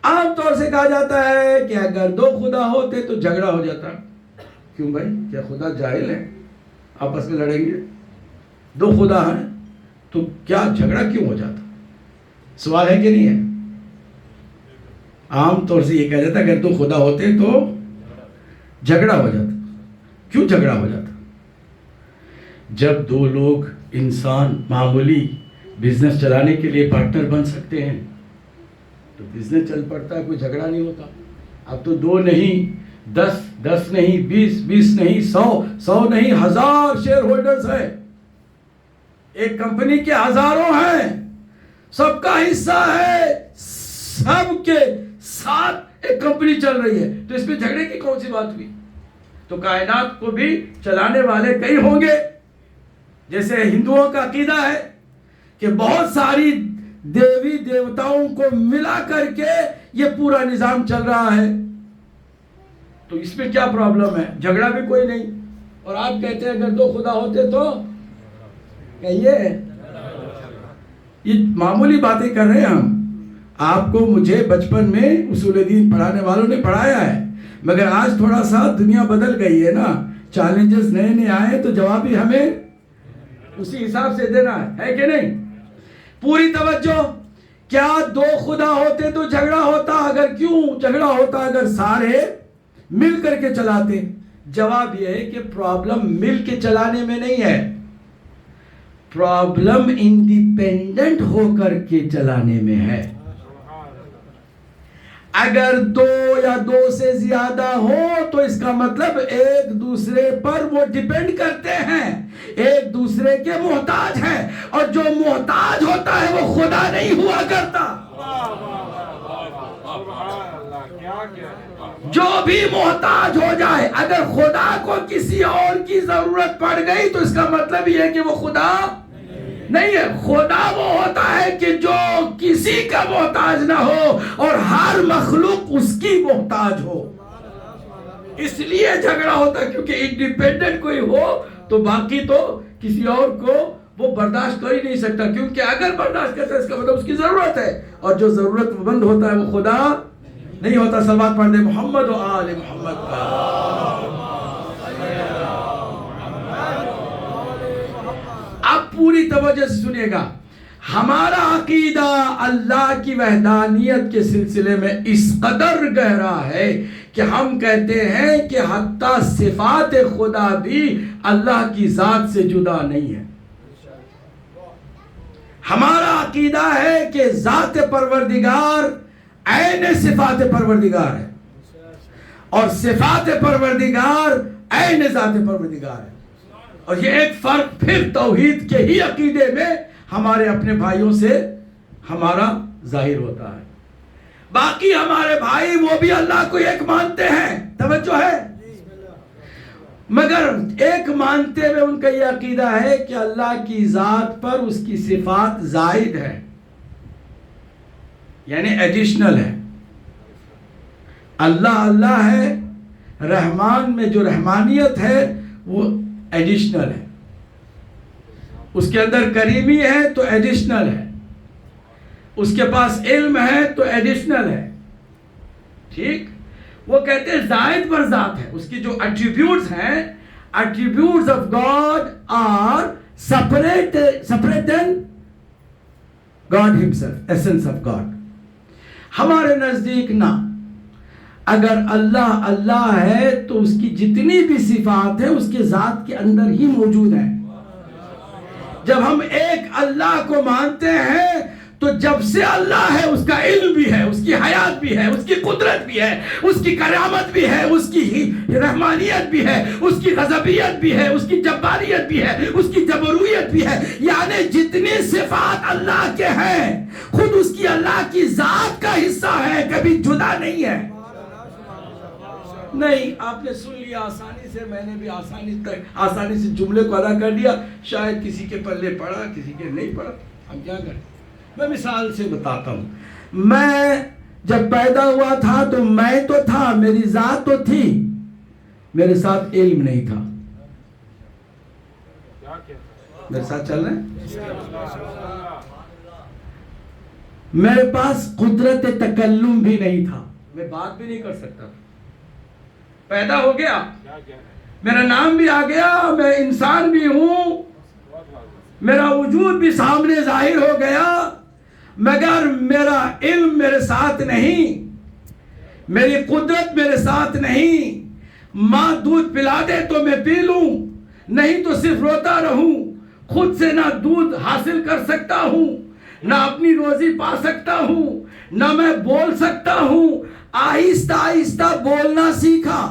عام طور سے کہا جاتا ہے کہ اگر دو خدا ہوتے تو جھگڑا ہو جاتا. کیوں بھائی؟ کیا خدا جاہل ہے؟ آپس میں لڑیں گے؟ دو خدا ہیں تو کیا جھگڑا کیوں ہو جاتا؟ سوال ہے کہ نہیں ہے؟ عام طور سے یہ کہا جاتا ہے اگر دو خدا ہوتے تو جھگڑا ہو جاتا. کیوں جھگڑا ہو جاتا؟ جب دو لوگ انسان معمولی بزنس چلانے کے لیے پارٹنر بن سکتے ہیں تو بزنس چل پڑتا ہے, کوئی جھگڑا نہیں ہوتا. اب تو دو نہیں, 10 نہیں, 20 نہیں, 100 نہیں, 1000 شیئر ہولڈرز ہیں. ایک کمپنی کے ہزاروں ہیں, سب کا حصہ ہے, سب کے ساتھ ایک کمپنی چل رہی ہے, تو اس میں جھگڑے کی کون سی بات ہوئی؟ تو کائنات کو بھی چلانے والے کئی ہوں گے. جیسے ہندوؤں کا عقیدہ ہے کہ بہت ساری دیوی دیوتاؤں کو ملا کر کے یہ پورا نظام چل رہا ہے, تو اس میں کیا پرابلم ہے؟ جھگڑا بھی کوئی نہیں. اور آپ کہتے ہیں اگر دو خدا ہوتے تو کہیے, یہ معمولی باتیں کر رہے ہیں ہم. آپ کو مجھے بچپن میں اصول دین پڑھانے والوں نے پڑھایا ہے, مگر آج تھوڑا سا دنیا بدل گئی ہے نا, چیلنجز نئے نئے آئے تو جواب بھی ہمیں اسی حساب سے دینا ہے کہ نہیں؟ پوری توجہ. کیا دو خدا ہوتے تو جھگڑا ہوتا؟ اگر کیوں جھگڑا ہوتا اگر سارے مل کر کے چلاتے؟ جواب یہ ہے کہ پرابلم مل کے چلانے میں نہیں ہے, پرابلم انڈیپینڈنٹ ہو کر کے چلانے میں ہے. اگر دو یا دو سے زیادہ ہو تو اس کا مطلب ایک دوسرے پر وہ ڈیپینڈ کرتے ہیں, ایک دوسرے کے محتاج ہیں, اور جو محتاج ہوتا ہے وہ خدا نہیں ہوا کرتا. جو بھی محتاج ہو جائے, اگر خدا کو کسی اور کی ضرورت پڑ گئی تو اس کا مطلب یہ ہے کہ وہ خدا نہیں ہے. خدا وہ ہوتا ہے کہ جو کسی کا محتاج نہ ہو اور ہر مخلوق اس کی محتاج ہو. اس لیے جھگڑا ہوتا ہے کیونکہ انڈیپینڈنٹ کوئی ہو تو باقی تو کسی اور کو وہ برداشت کر ہی نہیں سکتا, کیونکہ اگر برداشت کرتا ہے اس کا مطلب اس کی ضرورت ہے, اور جو ضرورت مند ہوتا ہے وہ خدا نہیں ہوتا. صلوات پڑھ دیں محمد و آل محمد کا. اب پوری توجہ سے سنیے گا. ہمارا عقیدہ اللہ کی وحدانیت کے سلسلے میں اس قدر گہرا ہے کہ ہم کہتے ہیں کہ حتیٰ صفات خدا بھی اللہ کی ذات سے جدا نہیں ہے. ہمارا عقیدہ ہے کہ ذات پروردگار عین صفات پروردگار ہے, اور صفات پروردگار عین ذات پروردگار ہے. اور یہ ایک فرق پھر توحید کے ہی عقیدے میں ہمارے اپنے بھائیوں سے ہمارا ظاہر ہوتا ہے. باقی ہمارے بھائی وہ بھی اللہ کو ایک مانتے ہیں, توجہ ہے, مگر ایک مانتے ہوئے ان کا یہ عقیدہ ہے کہ اللہ کی ذات پر اس کی صفات زائد ہے, یعنی ایڈیشنل ہے. اللہ ہے, رحمان میں جو رحمانیت ہے وہ ایڈیشنل ہے, اس کے اندر کریمی ہے تو ایڈیشنل ہے, اس کے پاس علم ہے تو ایڈیشنل ہے. ٹھیک, وہ کہتے ہیں زائد پر ذات ہے, اس کی جو ایٹریبیوٹس ہیں, attributes of God are separate than God himself, essence of God. ہمارے نزدیک نہ, اگر اللہ ہے تو اس کی جتنی بھی صفات ہیں اس کے ذات کے اندر ہی موجود ہیں. جب ہم ایک اللہ کو مانتے ہیں تو جب سے اللہ ہے اس کا علم بھی ہے, اس کی حیات بھی ہے, اس کی قدرت بھی ہے, اس کی کرامت بھی ہے, اس کی رحمانیت بھی ہے, اس کی غضبیت بھی ہے, اس کی جباریت بھی ہے, اس کی جبرویت بھی ہے. یعنی جتنی صفات اللہ کے ہیں خود اس کی اللہ کی ذات کا حصہ ہے, کبھی جدا نہیں ہے. نہیں, آپ نے سن لیا آسانی سے, میں نے بھی آسانی سے جملے کو ادا کر دیا. شاید کسی کے پلے پڑا, کسی کے نہیں پڑا, ہم کیا کریں. میں مثال سے بتاتا ہوں. میں جب پیدا ہوا تھا تو میں تو تھا, میری ذات تو تھی, میرے ساتھ علم نہیں تھا. میرے ساتھ چل رہے ہیں؟ میرے پاس قدرت تکلم بھی نہیں تھا، میں بات بھی نہیں کر سکتا، پیدا ہو گیا، میرا نام بھی آ گیا، میں انسان بھی ہوں، میرا وجود بھی سامنے ظاہر ہو گیا، مگر میرا علم میرے ساتھ نہیں، میری قدرت میرے ساتھ نہیں۔ ماں دودھ پلا دے تو میں پی لوں، نہیں تو صرف روتا رہوں، خود سے نہ دودھ حاصل کر سکتا ہوں، نہ اپنی روزی پا سکتا ہوں، نہ میں بول سکتا ہوں۔ آہستہ آہستہ بولنا سیکھا،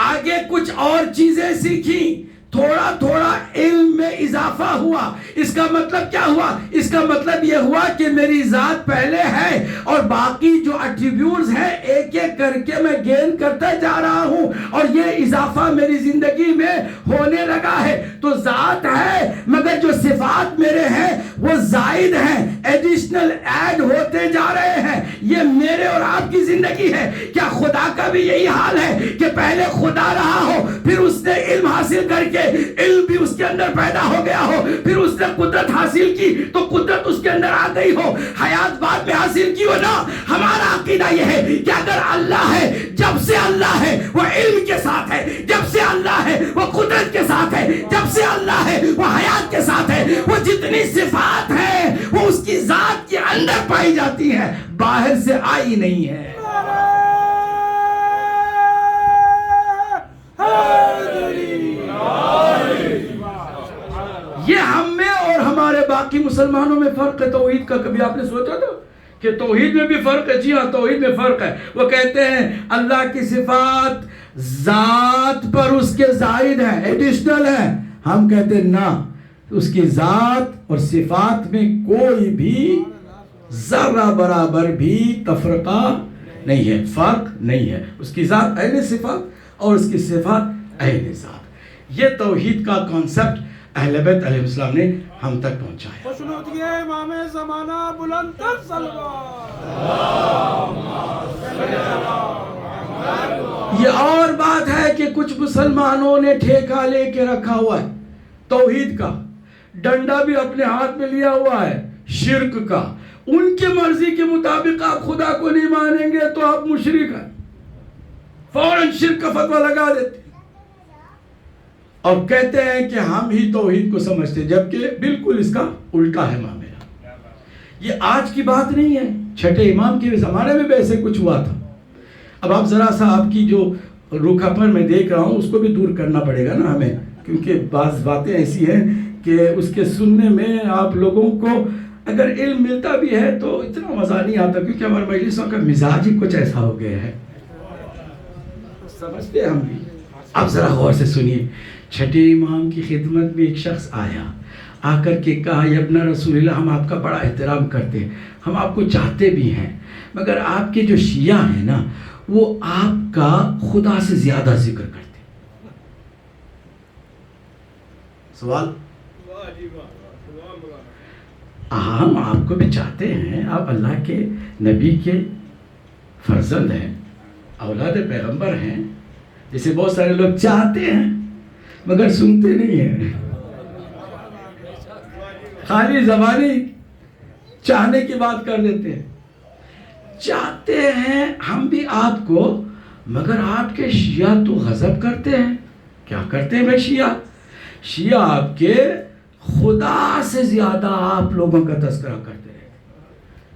آگے کچھ اور چیزیں سیکھی، تھوڑا تھوڑا علم میں اضافہ ہوا۔ اس کا مطلب کیا ہوا؟ اس کا مطلب یہ ہوا کہ میری ذات پہلے ہے اور باقی جو ایٹریبیوٹس ہیں ایک ایک کر کے میں گین کرتا جا رہا ہوں، اور یہ اضافہ میری زندگی میں ہونے لگا ہے۔ تو ذات ہے مگر جو صفات میرے ہیں وہ زائد ہیں، ایڈیشنل ایڈ ہوتے جا رہے ہیں۔ یہ میرے اور آپ کی زندگی ہے۔ کیا خدا کا بھی یہی حال ہے کہ پہلے خدا رہا ہو، پھر اس نے علم حاصل کر کے علم بھی اس کے اندر پیدا ہو گیا ہو، پھر اس نے قدرت حاصل کی تو قدرت اس کے اندر آ گئی ہو، حیات بعد میں حاصل کی ہو نا؟ ہمارا عقیدہ یہ ہے کہ اگر اللہ ہے، جب سے اللہ ہے وہ علم کے ساتھ ہے، جب سے اللہ ہے وہ قدرت کے ساتھ ہے، جب سے اللہ ہے وہ حیات کے ساتھ ہے۔ وہ جتنی صفات ہیں وہ اس کی ذات کے اندر پائی جاتی ہیں، باہر سے آئی نہیں ہے۔ یہ ہم میں اور ہمارے باقی مسلمانوں میں فرق ہے توحید کا۔ کبھی آپ نے سوچا تھا کہ توحید میں بھی فرق ہے؟ جی ہاں، توحید میں فرق ہے۔ وہ کہتے ہیں اللہ کی صفات ذات پر اس کے زائد ہیں، ایڈیشنل ہیں۔ ہم کہتے ہیں نہ، اس کی ذات اور صفات میں کوئی بھی ذرہ برابر بھی تفرقہ نہیں ہے، فرق نہیں ہے۔ اس کی ذات عین صفات اور اس کی صفات عین ذات۔ یہ توحید کا کانسیپٹ اہل بیت علیہ السلام نے ہم تک پہنچایا۔ خوشنودی امام زمانہ بلند تر صلوات۔ یہ اور بات ہے کہ کچھ مسلمانوں نے ٹھیکہ لے کے رکھا ہوا ہے توحید کا، ڈنڈا بھی اپنے ہاتھ میں لیا ہوا ہے شرک کا۔ ان کی مرضی کے مطابق آپ خدا کو نہیں مانیں گے تو آپ مشرک ہیں، فوراً شرک کا فتویٰ لگا دیتے اور کہتے ہیں کہ ہم ہی توحید کو سمجھتے، جبکہ بالکل اس کا الٹا ہے معاملہ۔ یہ آج کی بات نہیں ہے، چھٹے امام کے زمانے میں بھی ایسے کچھ ہوا تھا۔ اب آپ ذرا سا آپ کی جو روکھاپن میں دیکھ رہا ہوں اس کو بھی دور کرنا پڑے گا نا ہمیں، کیونکہ بعض باتیں ایسی ہیں کہ اس کے سننے میں آپ لوگوں کو اگر علم ملتا بھی ہے تو اتنا مزہ نہیں آتا، کیونکہ ہمارے مجلسوں کا مزاج ہی کچھ ایسا ہو گیا ہے، سمجھتے ہیں ہم بھی۔ آپ ذرا غور سے سنیے، چھٹے امام کی خدمت میں ایک شخص آیا، آ کر کے کہا یا ابن رسول اللہ، ہم آپ کا بڑا احترام کرتے ہیں، ہم آپ کو چاہتے بھی ہیں، مگر آپ کے جو شیعہ ہیں نا وہ آپ کا خدا سے زیادہ ذکر کرتے ہیں۔ سوال؟ ہم آپ کو بھی چاہتے ہیں، آپ اللہ کے نبی کے فرزند ہیں، اولاد پیغمبر ہیں، جسے بہت سارے لوگ چاہتے ہیں مگر سنتے نہیں ہیں، خالی زبانی چاہنے کی بات کر دیتے ہیں۔ چاہتے ہیں ہم بھی آپ کو، مگر آپ کے شیعہ تو غضب کرتے ہیں۔ کیا کرتے ہیں بھائی شیعہ؟ شیعہ آپ کے خدا سے زیادہ آپ لوگوں کا تذکرہ کرتے ہیں۔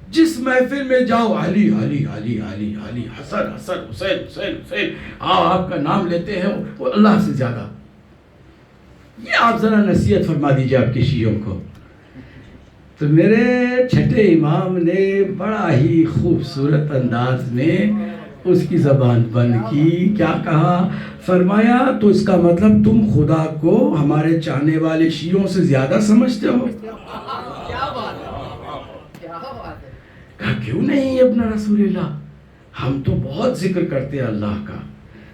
جس محفل میں جاؤ علی علی علی علی علی، حسن حسن، حسین حسین حسین، آپ کا نام لیتے ہیں وہ اللہ سے زیادہ۔ یہ آپ ذرا نصیحت فرما دیجئے آپ کے شیعوں کو۔ تو میرے چھٹے امام نے بڑا ہی خوبصورت انداز میں اس کی زبان بند کی، کیا کہا؟ فرمایا تو اس کا مطلب تم خدا کو ہمارے چاہنے والے شیعوں سے زیادہ سمجھتے ہو؟ کہا کیوں نہیں ابن رسول اللہ، ہم تو بہت ذکر کرتے ہیں اللہ کا،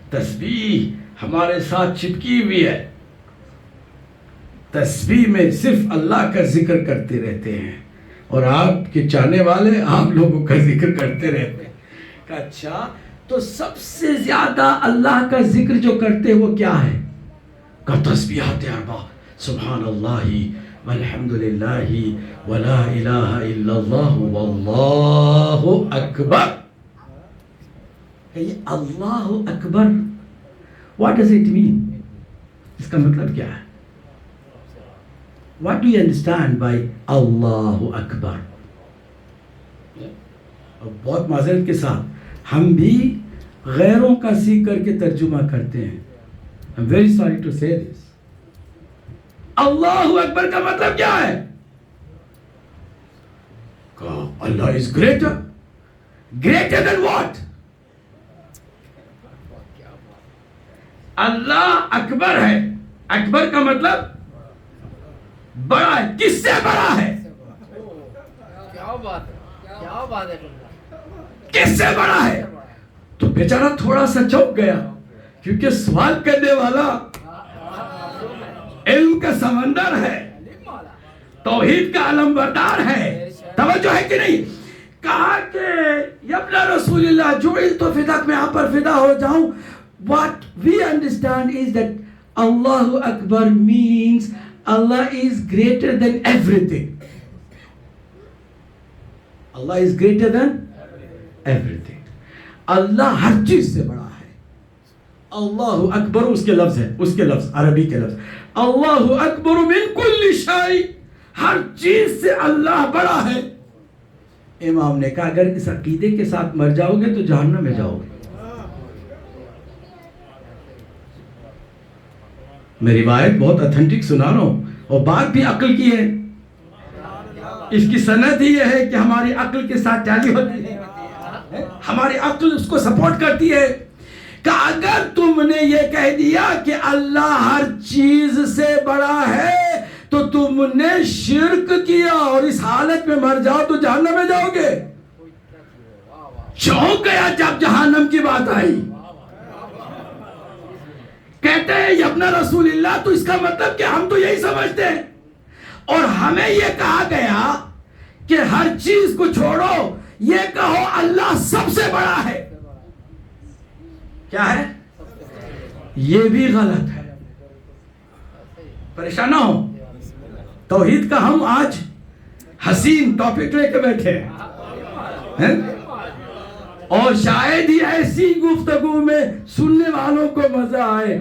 تسبیح ہمارے ساتھ چپکی ہوئی ہے، تسبیح میں صرف اللہ کا ذکر کرتے رہتے ہیں، اور آپ کے چاہنے والے آپ لوگوں کا ذکر کرتے رہتے ہیں۔ کہ اچھا تو سب سے زیادہ اللہ کا ذکر جو کرتے وہ کیا ہے؟ کہ تسبیحات اربع، سبحان اللہ والحمد للہ ولا الہ الا اللہ واللہ اکبر. یہ اللہ اکبر what does it mean؟ اس کا مطلب کیا ہے؟ What do you understand by اللہ اکبر؟ بہت معذرت کے ساتھ ہم بھی غیروں کا سیکھ کر کے ترجمہ کرتے ہیں. I'm very sorry to say this. اللہ اکبر کا مطلب کیا ہے؟ اللہ is greater. Greater than what؟ اللہ اکبر ہے. اکبر کا مطلب بڑا ہے. کس سے بڑا ہے؟ کیا بات ہے کس سے بڑا ہے؟ تو بیچارہ تھوڑا سا چوک گیا کیونکہ سوال کرنے والا علم کا سمندر ہے, توحید کا علم بردار ہے. توجہ ہے کہ نہیں؟ کہا کہ ابن رسول اللہ جعلت فداک, میں آپ پر فدا ہو جاؤں. What we understand is that Allah Akbar means Allah is greater than everything. Allah is greater than everything. اللہ ہر چیز سے بڑا ہے. اللہ اکبر اس کے لفظ ہے, اس کے لفظ عربی کے لفظ. اللہ اکبر من کل شیء, ہر چیز سے اللہ بڑا ہے. امام نے کہا اگر اس عقیدے کے ساتھ مر جاؤ گے تو جہنم میں جاؤ گے. میں روایت بہت اتھینٹک سنا رہا ہوں اور بات بھی عقل کی ہے. اس کی سند ہی یہ ہے کہ ہماری عقل کے ساتھ ٹیلی ہوتی ہے, ہماری عقل اس کو سپورٹ کرتی ہے. کہ اگر تم نے یہ کہہ دیا کہ اللہ ہر چیز سے بڑا ہے تو تم نے شرک کیا اور اس حالت میں مر جاؤ تو جہنم میں جاؤ گے. چونک گیا جب جہنم کی بات آئی. کہتے ہیں ابن رسول اللہ, تو اس کا مطلب کہ ہم تو یہی سمجھتے ہیں اور ہمیں یہ کہا گیا کہ ہر چیز کو چھوڑو, یہ کہو اللہ سب سے بڑا ہے. کیا ہے؟ یہ بھی غلط ہے. پریشان نہ ہو, توحید کا ہم آج حسین ٹاپک لے کے بیٹھے ہیں اور شاید ہی ایسی گفتگو میں سننے والوں کو مزہ آئے.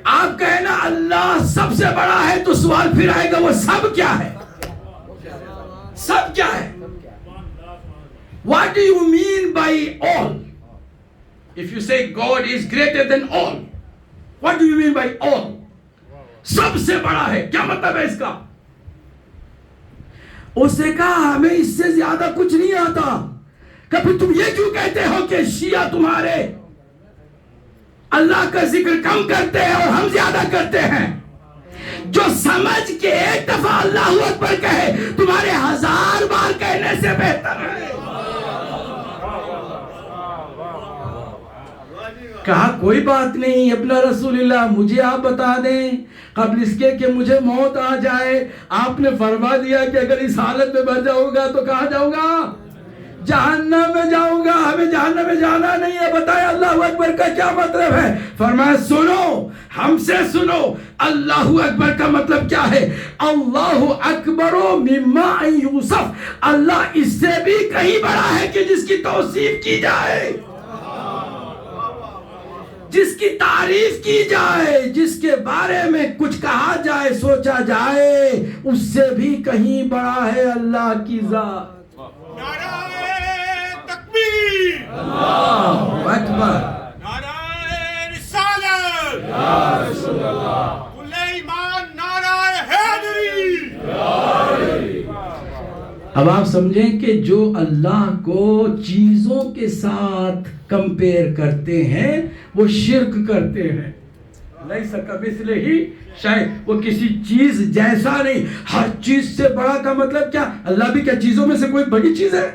آپ کہنا اللہ سب سے بڑا ہے تو سوال پھر آئے گا وہ سب کیا ہے؟ سب کیا ہے؟ What do you mean by all? If you say God is greater than all, what do you mean by all? سب سے بڑا ہے, کیا مطلب ہے اس کا؟ اس نے کہا ہمیں اس سے زیادہ کچھ نہیں آتا. کبھی تم یہ کیوں کہتے ہو کہ شیعہ تمہارے اللہ کا ذکر کم کرتے ہیں اور ہم زیادہ کرتے ہیں؟ جو سمجھ کے ایک دفعہ اللہ اکبر کہے تمہارے 1000 بار کہنے سے بہتر ہے. کہا کوئی بات نہیں ابن رسول اللہ, مجھے آپ بتا دیں قبل اس کے کہ مجھے موت آ جائے. آپ نے فرما دیا کہ اگر اس حالت میں مر جاؤں گا تو کہاں جاؤں گا؟ جہنم میں جاؤں گا. ہمیں جہنم میں جانا نہیں ہے. بتائیں اللہ اکبر کا کیا مطلب ہے؟ فرمایا سنو, ہم سے سنو. اللہ اکبر کا مطلب کیا ہے؟ اللہ اکبر مما ان یوصف, اللہ اس سے بھی کہیں بڑا ہے کہ جس کی توصیف کی جائے, جس کی تعریف کی جائے, جس کے بارے میں کچھ کہا جائے, سوچا جائے, اس سے بھی کہیں بڑا ہے اللہ کی ذات. نعرہ تکبیر, اللہ اکبر, نعرہ رسالت, یا رسول اللہ, کل ایمان, نعرہ حیدری. اب آپ سمجھیں کہ جو اللہ کو چیزوں کے ساتھ کمپیر کرتے ہیں وہ شرک کرتے ہیں. لیس کمثلہ شیء, وہ کسی چیز جیسا نہیں. ہر چیز سے بڑا کا مطلب کیا؟ اللہ بھی کیا چیزوں میں سے کوئی بڑی چیز ہے؟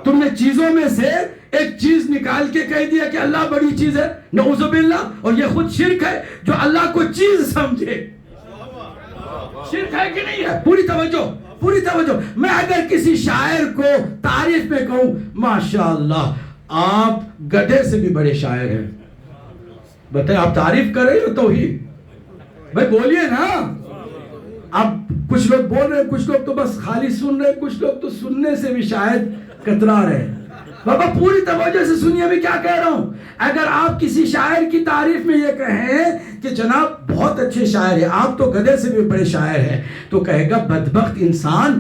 تم نے چیزوں میں سے ایک چیز نکال کے کہہ دیا کہ اللہ بڑی چیز ہے, نعوذ باللہ. اور یہ خود شرک ہے جو اللہ کو چیز سمجھے. شرک ہے کہ نہیں ہے؟ پوری توجہ, پوری توجہ. میں اگر کسی شاعر کو تعریف میں کہوں ماشاءاللہ آپ گدھے سے بھی بڑے شاعر ہیں, بتائیں آپ تعریف کر رہے ہو توحید؟ بھائی بولیے نا. اب کچھ لوگ بول رہے ہیں, کچھ لوگ تو بس خالی سن رہے ہیں, کچھ لوگ تو سننے سے بھی شاید کترا رہے ہیں. بابا پوری توجہ سے سنیے میں کیا کہہ رہا ہوں. اگر آپ کسی شاعر کی تعریف میں یہ کہیں کہ جناب بہت اچھے شاعر ہیں, آپ تو گدھے سے بھی بڑے شاعر ہیں, تو کہے گا بدبخت انسان,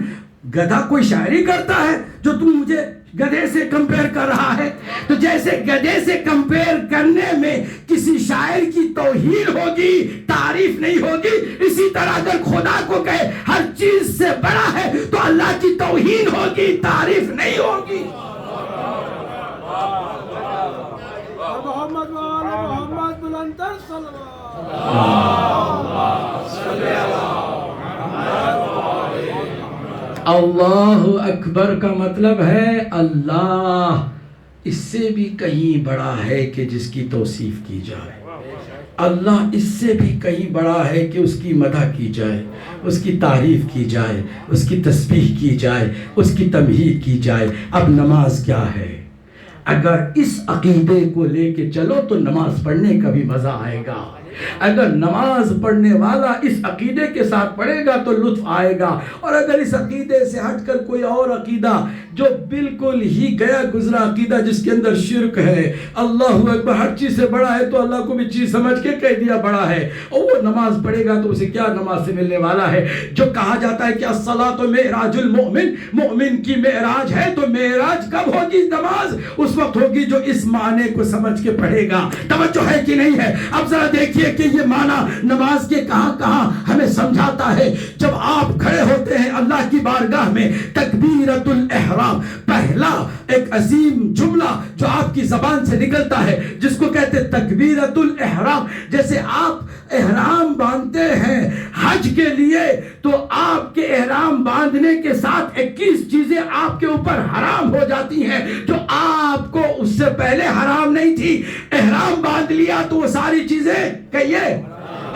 گدھا کوئی شاعری کرتا ہے جو تم مجھے گدھے سے کمپیر کر رہا ہے؟ تو جیسے گدھے سے کمپیر کرنے میں کسی شاعر کی توہین ہوگی, تعریف نہیں ہوگی, اسی طرح اگر خدا کو کہے ہر چیز سے بڑا ہے تو اللہ کی توہین ہوگی, تعریف نہیں ہوگی. محمد وآل محمد بلندر صلوات. اللہ اکبر کا مطلب ہے اللہ اس سے بھی کہیں بڑا ہے کہ جس کی توصیف کی جائے. اللہ اس سے بھی کہیں بڑا ہے کہ اس کی مدح کی جائے, اس کی تعریف کی جائے, اس کی تسبیح کی جائے, اس کی تمہید کی جائے. اب نماز کیا ہے؟ اگر اس عقیدے کو لے کے چلو تو نماز پڑھنے کا بھی مزہ آئے گا. اگر نماز پڑھنے والا اس عقیدے کے ساتھ پڑھے گا تو لطف آئے گا. اور اگر اس عقیدے سے ہٹ کر کوئی اور عقیدہ جو بالکل ہی گیا گزرا عقیدہ جس کے اندر شرک ہے, اللہ اکبر, ہر چیز سے بڑا ہے تو اللہ کو بھی چیز سمجھ کے کہہ دیا بڑا ہے, اور وہ نماز پڑھے گا تو اسے کیا نماز سے ملنے والا ہے؟ جو کہا جاتا ہے کہ الصلاۃ معراج المؤمن, مومن کی معراج ہے, تو معراج کب ہوگی نماز؟ اس وقت ہوگی جو اس معنی کو سمجھ کے پڑھے گا. توجہ ہے کہ نہیں ہے؟ اب ذرا دیکھیے کہ یہ معنی نماز کے کہاں کہاں ہمیں سمجھاتا ہے. جب آپ کھڑے ہوتے ہیں اللہ کی بارگاہ میں, تکبیرۃ الاحرام, پہلا ایک عظیم جملہ جو آپ کی زبان سے نکلتا ہے جس کو کہتے ہیں تکبیرۃ الاحرام. جیسے آپ احرام باندھتے ہیں حج کے لیے, تو آپ کے احرام باندھنے کے ساتھ 21 چیزیں آپ کے اوپر حرام ہو جاتی ہیں جو آپ کو اس سے پہلے حرام نہیں تھی. احرام باندھ لیا تو وہ ساری چیزیں کہیے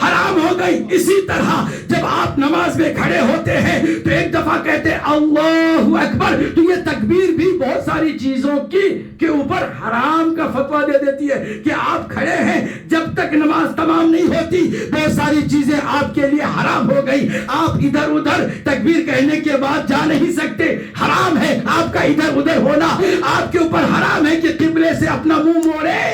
حرام ہو گئی. اسی طرح جب آپ نماز میں کھڑے ہوتے ہیں تو ایک دفعہ کہتے ہیں اللہ اکبر, تو یہ تکبیر بھی بہت ساری چیزوں کے اوپر حرام کا فتویٰ دے دیتی ہے کہ آپ کھڑے ہیں, جب تک نماز تمام نہیں ہوتی بہت ساری چیزیں آپ کے لیے حرام ہو گئی. آپ ادھر ادھر تکبیر کہنے کے بعد جا نہیں سکتے, حرام ہے آپ کا ادھر ادھر ہونا. آپ کے اوپر حرام ہے کہ قبلے سے اپنا منہ موڑے.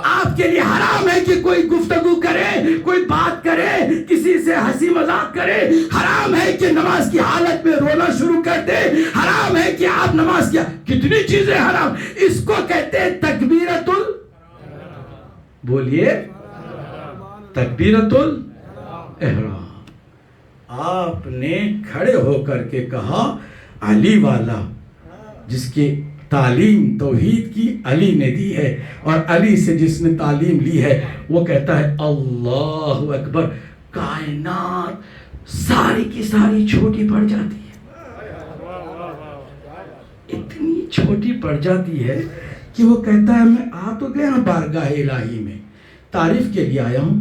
آپ کے لیے حرام ہے کہ کوئی گفتگو کرے, کوئی بات کرے, کسی سے ہنسی مذاق کرے. حرام ہے کہ نماز کی حالت میں رونا شروع کر دے. حرام ہے کہ آپ نماز کیا, کتنی چیزیں حرام. اس کو کہتے ہیں تکبیرۃ بولیے تکبیرۃ الاحرام. آپ نے کھڑے ہو کر کے کہا علی والا, جس کے تعلیم توحید کی علی نے دی ہے, اور علی سے جس نے تعلیم لی ہے وہ کہتا ہے اللہ اکبر. کائنات ساری کی ساری چھوٹی پڑ جاتی ہے, اتنی چھوٹی پڑ جاتی ہے کہ وہ کہتا ہے میں آ تو گیا بارگاہ الہی میں, تعریف کے لیے آیا ہوں,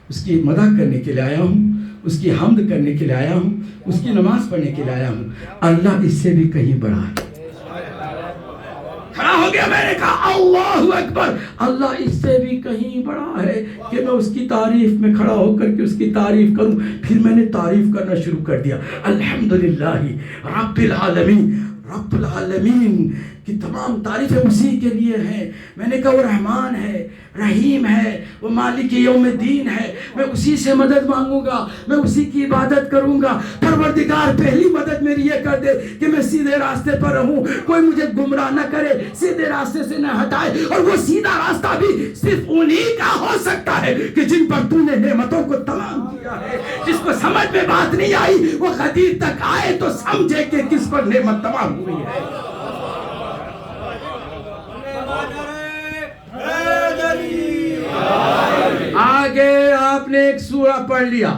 اس کی مدح کرنے کے لیے آیا ہوں, اس کی حمد کرنے کے لیے آیا ہوں, اس کی نماز پڑھنے کے لیے آیا ہوں. اللہ اس سے بھی کہیں بڑا ہے. کھڑا ہو گیا, میں نے کہا اللہ اکبر, اللہ اس سے بھی کہیں بڑا ہے کہ میں اس کی تعریف میں کھڑا ہو کر کے اس کی تعریف کروں. پھر میں نے تعریف کرنا شروع کر دیا, الحمدللہ رب العالمین, رب العالمین کی تمام تعریفیں اسی کے لیے ہیں. میں نے کہا وہ رحمان ہے, رحیم ہے, وہ مالک یوم الدین ہے, میں اسی سے مدد مانگوں گا, میں اسی کی عبادت کروں گا. پروردگار پہلی مدد میری یہ کر دے کہ میں سیدھے راستے پر رہوں, کوئی مجھے گمراہ نہ کرے, سیدھے راستے سے نہ ہٹائے. اور وہ سیدھا راستہ بھی صرف انہی کا ہو سکتا ہے کہ جن پر تو نے نعمتوں کو تمام کیا ہے. جس کو سمجھ میں بات نہیں آئی وہ غدیر تک آئے تو سمجھے کہ کس پر نعمت تمام ہوئی ہے. آگے آپ نے ایک سورہ پڑھ لیا,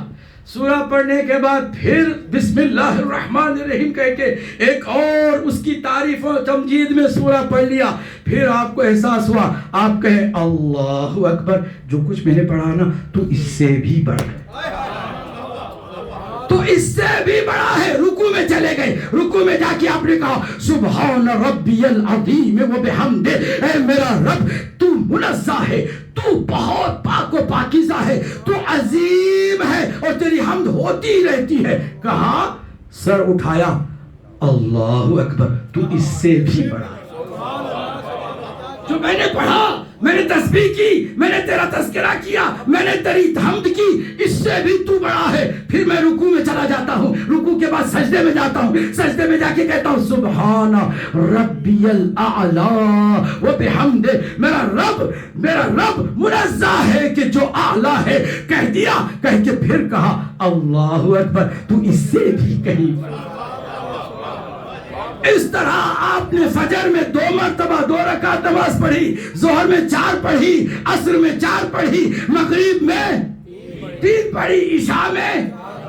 سورہ پڑھنے کے بعد پھر بسم اللہ الرحمن الرحیم کہہ کے ایک اور اس کی تعریف و تمجید میں سورہ پڑھ لیا. پھر آپ کو احساس ہوا, آپ کہیں اللہ اکبر, جو کچھ میں نے پڑھا نا تو اس سے بھی بڑا ہے, تو اس سے بھی بڑا ہے. رکوع میں چلے گئے, رکوع میں جا کے آپ نے کہا سبحان ربی العظیم و بحمدہ, اے میرا رب تو منزہ ہے, تو بہت پاک و پاکیزہ ہے، تو عظیم ہے اور تیری حمد ہوتی رہتی ہے. کہا، سر اٹھایا، اللہ اکبر، تو اس سے بھی بڑا ہے. جو میں نے پڑھا، میں نے تسبیح کی، میں نے تیرا تذکرہ کیا، میں نے تیری حمد کی، اس سے بھی تو بڑا ہے. پھر میں رکوع میں چلا جاتا ہوں، رکوع کے بعد سجدے میں جاتا ہوں، سجدے میں جا کے کہتا ہوں سبحان ربی الاعلی و بحمد. میرا رب منزہ ہے کہ جو اعلیٰ ہے. کہہ دیا، کہہ کے پھر کہا اللہ اکبر، تو اس سے بھی کہیں بڑا. اس طرح آپ نے فجر میں 2 مرتبہ 2 رکعت نماز پڑھی، ظہر میں 4 پڑھی، عصر میں 4 پڑھی، مغرب میں 3 پڑھی، عشاء میں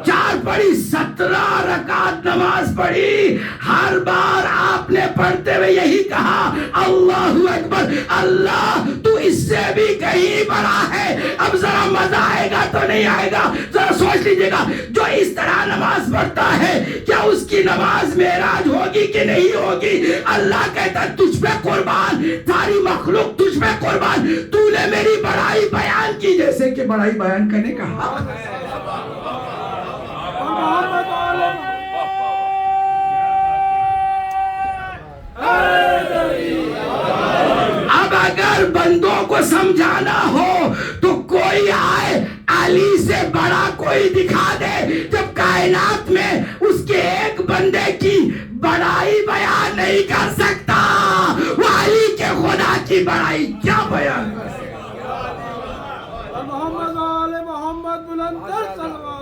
4 پڑھی، 17 رکعت نماز پڑھی. ہر بار آپ نے پڑھتے ہوئے یہی کہا اللہ اکبر، اللہ تو اس سے بھی کہیں بڑا ہے. اب ذرا مزہ آئے گا تو نہیں آئے گا، ذرا سوچ لیجئے گا. جو اس طرح نماز پڑھتا ہے کیا اس کی نماز معراج ہوگی کہ نہیں ہوگی؟ اللہ کہتا تجھ پہ قربان، ساری مخلوق تجھ پہ قربان، تو نے میری بڑائی بیان کی. جیسے کہ بڑائی بیان کرنے کا حق ہے. اب اگر بندوں کو سمجھانا ہو تو کوئی آئے علی سے بڑا کوئی دکھا دے. جب کائنات میں اس کے ایک بندے کی بڑائی بیان نہیں کر سکتا، وہ علی کے خدا کی بڑائی کیا بیان کر سکتا؟ محمد آل محمد بلندر سلوات.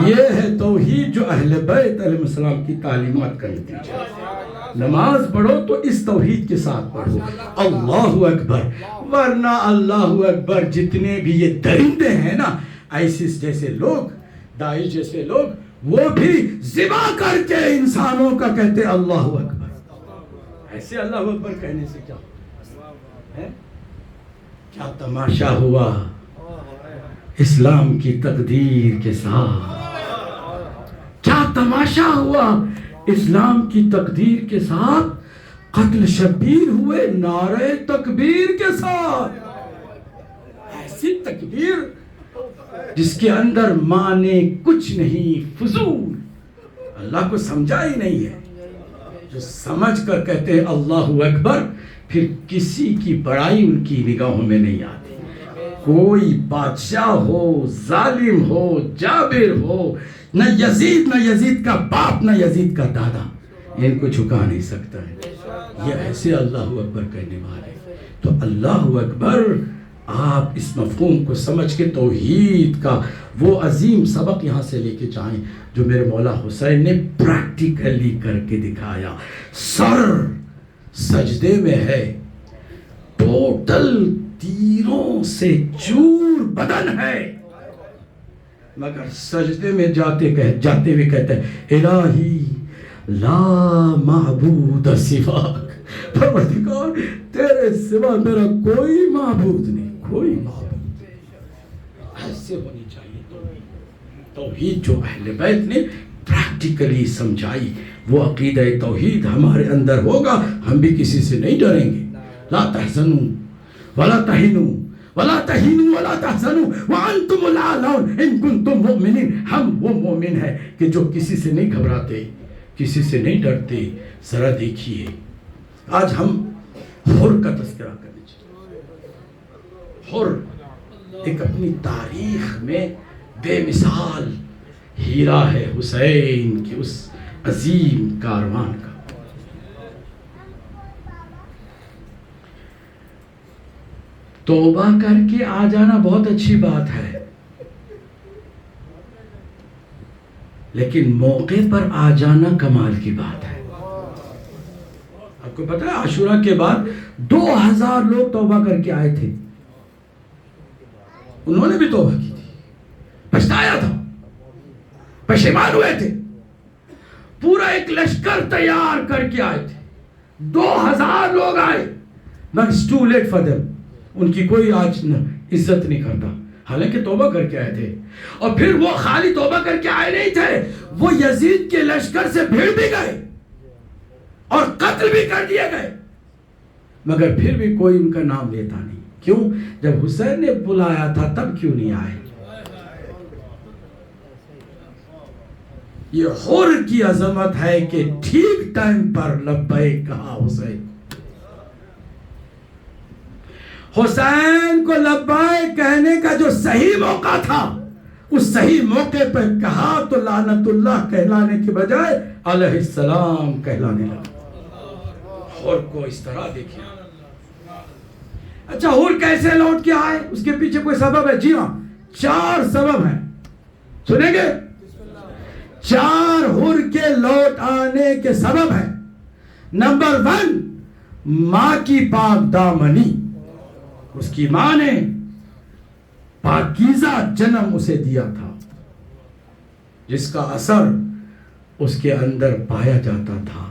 یہ ہے توحید جو اہل بیت علیہ السلام کی تعلیمات کا نتیجہ. نماز پڑھو تو اس توحید کے ساتھ پڑھو، اللہ اکبر. ورنہ اللہ اکبر جتنے بھی یہ درندے ہیں نا، آئسس جیسے لوگ، داعش جیسے لوگ، وہ بھی ذبح کر کے انسانوں کا کہتے اللہ اکبر. ایسے اللہ اکبر کہنے سے کیا ہے؟ کیا تماشا ہوا اسلام کی تقدیر کے ساتھ، کیا تماشا ہوا اسلام کی تقدیر کے ساتھ. قتل شبیر ہوئے نعرہ تکبیر کے ساتھ. ایسی تکبیر جس کے اندر معنی کچھ نہیں، فضول، اللہ کو سمجھا ہی نہیں ہے. جو سمجھ کر کہتے ہیں اللہ اکبر، پھر کسی کی بڑائی ان کی نگاہوں میں نہیں آتی. کوئی بادشاہ ہو، ظالم ہو، جابر ہو، نہ یزید کا باپ، نہ یزید کا دادا ان کو جھکا نہیں سکتا ہے. یہ ایسے اللہ اکبر کہنے والے. تو اللہ اکبر آپ اس مفہوم کو سمجھ کے توحید کا وہ عظیم سبق یہاں سے لے کے جائیں جو میرے مولا حسین نے پریکٹیکلی کر کے دکھایا. سر سجدے میں ہے، ٹوٹل تیروں سے چور بدن ہے، مگر سجدے میں جاتے ہوئے کہتا ہے الہی لا معبود سواک، پروردگار تیرے سوا میرا کوئی معبود نہیں، کوئی معبود نہیں. ایسے ہونی چاہیے توحید جو اہل بیت نے پریکٹیکلی سمجھائی. وہ عقیدہ توحید ہمارے اندر ہوگا، ہم بھی کسی سے نہیں ڈریں گے. لا تحزنوا ولا تهنوا ولا تهينوا ولا تحزنوا وانتم الاعلون ان كنتم مؤمنين. ہم وہ مومن ہیں کہ جو کسی سے نہیں گھبراتے، کسی سے نہیں ڈرتے. ذرا دیکھیے آج ہم حر کا تذکرہ کرنے چاہیے. حر ایک اپنی تاریخ میں بے مثال ہیرا ہے حسین کی اس عظیم کاروان کا. توبہ کر کے آ جانا بہت اچھی بات ہے، لیکن موقع پر آ جانا کمال کی بات ہے. آپ کو پتہ ہے عاشورہ کے بعد 2000 لوگ توبہ کر کے آئے تھے. انہوں نے بھی توبہ کی تھی، پچھتایا تھا، پشیمان ہوئے تھے. پورا ایک لشکر تیار کر کے آئے تھے، 2000 لوگ آئے، but it's too late for them. ان کی کوئی آج عزت نہیں کرتا، حالانکہ توبہ کر کے آئے تھے. اور پھر وہ خالی توبہ کر کے آئے نہیں تھے، وہ یزید کے لشکر سے بھیڑ بھی گئے. اور قتل بھی کر دیے گئے، مگر پھر بھی کوئی ان کا نام لیتا نہیں. کیوں؟ جب حسین نے بلایا تھا تب کیوں نہیں آئے؟ یہ حر کی عظمت ہے کہ ٹھیک ٹائم پر لبیک کہا حسین. حسین کو لبیک کہنے کا جو صحیح موقع تھا، اس صحیح موقع پہ کہا تو لعنت اللہ کہلانے کے بجائے علیہ السلام کہلانے لگا. حر کو اس طرح دیکھیں. اچھا حر کیسے لوٹ کے آئے؟ اس کے پیچھے کوئی سبب ہے؟ جی ہاں، 4 سبب ہیں. سنیں گے؟ 4 حر کے لوٹ آنے کے سبب ہیں. نمبر 1، ماں کی پاک دامنی. اس کی ماں نے پاکیزہ جنم اسے دیا تھا، جس کا اثر اس کے اندر پایا جاتا تھا.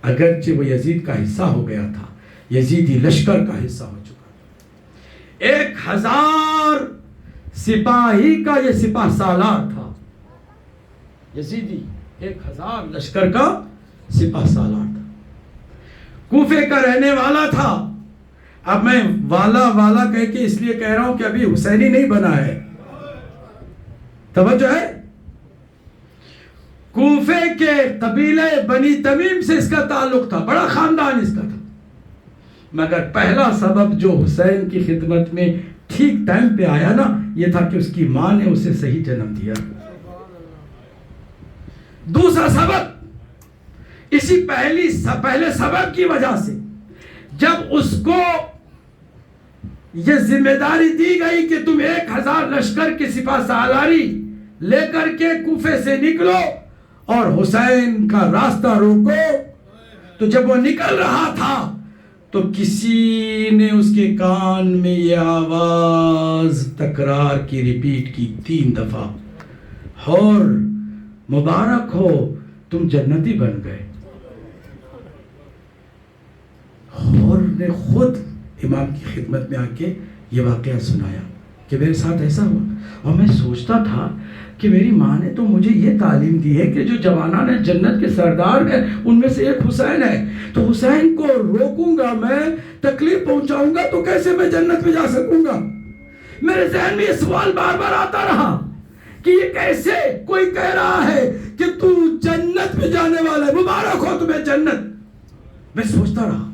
اگرچہ وہ یزید کا حصہ ہو گیا تھا، یزیدی لشکر کا حصہ ہو چکا تھا. 1000 سپاہی کا یہ سپاہ سالار تھا. یزیدی 1000 لشکر کا سپاہ سالار تھا. کوفے کا رہنے والا تھا. اب میں والا کہہ کے اس لیے کہہ رہا ہوں کہ ابھی حسینی نہیں بنا ہے. توجہ ہے؟ کوفے کے قبیلے بنی تمیم سے اس کا تعلق تھا، بڑا خاندان اس کا تھا. مگر پہلا سبب جو حسین کی خدمت میں ٹھیک ٹائم پہ آیا نا، یہ تھا کہ اس کی ماں نے اسے صحیح جنم دیا. دوسرا سبب، اسی پہلے سبب کی وجہ سے جب اس کو یہ ذمہ داری دی گئی کہ تم 1000 لشکر کی سپاہ سالاری لے کر کے کوفے سے نکلو اور حسین کا راستہ روکو، تو جب وہ نکل رہا تھا تو کسی نے اس کے کان میں یہ آواز تکرار کی، ریپیٹ کی 3 دفعہ، اور مبارک ہو تم جنتی بن گئے. اور نے خود امام کی خدمت میں آ کے یہ واقعہ سنایا کہ میرے ساتھ ایسا ہوا. اور میں سوچتا تھا کہ میری ماں نے تو مجھے یہ تعلیم دی ہے کہ جو جوانان جنت کے سردار ہیں ان میں سے ایک حسین ہے، تو حسین کو روکوں گا میں، تکلیف پہنچاؤں گا تو کیسے میں جنت میں جا سکوں گا. میرے ذہن میں یہ سوال بار بار آتا رہا کہ یہ کیسے کوئی کہہ رہا ہے کہ تو جنت میں جانے والا ہے، مبارک ہو تمہیں جنت. میں سوچتا رہا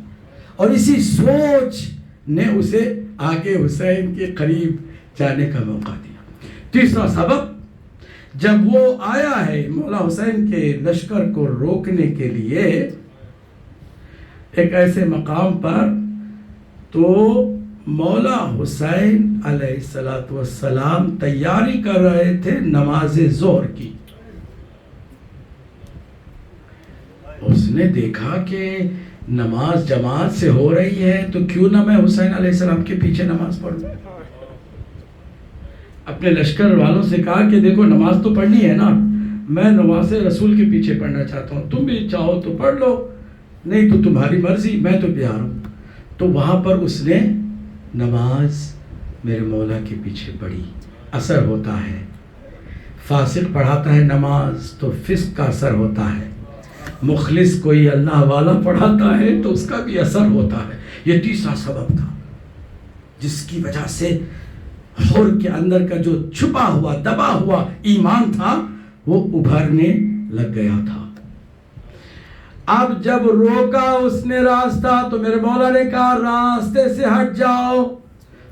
اور اسی سوچ نے اسے آگے حسین کے قریب جانے کا موقع دیا. تیسرا سبب، جب وہ آیا ہے مولا حسین کے لشکر کو روکنے کے لیے ایک ایسے مقام پر، تو مولا حسین علیہ السلام تیاری کر رہے تھے نماز ظہر کی. اس نے دیکھا کہ نماز جماعت سے ہو رہی ہے تو کیوں نہ میں حسین علیہ السلام کے پیچھے نماز پڑھوں. اپنے لشکر والوں سے کہا کہ دیکھو نماز تو پڑھنی ہے نا، میں نماز رسول کے پیچھے پڑھنا چاہتا ہوں، تم بھی چاہو تو پڑھ لو، نہیں تو تمہاری مرضی، میں تو پیار ہوں. تو وہاں پر اس نے نماز میرے مولا کے پیچھے پڑھی. اثر ہوتا ہے، فاسق پڑھاتا ہے نماز تو فسق کا اثر ہوتا ہے، مخلص کوئی اللہ والا پڑھاتا ہے تو اس کا بھی اثر ہوتا ہے. یہ تیسرا سبب تھا جس کی وجہ سے حر کے اندر کا جو چھپا ہوا دبا ہوا ایمان تھا وہ ابھرنے لگ گیا تھا. اب جب روکا اس نے راستہ تو میرے مولا نے کہا راستے سے ہٹ جاؤ،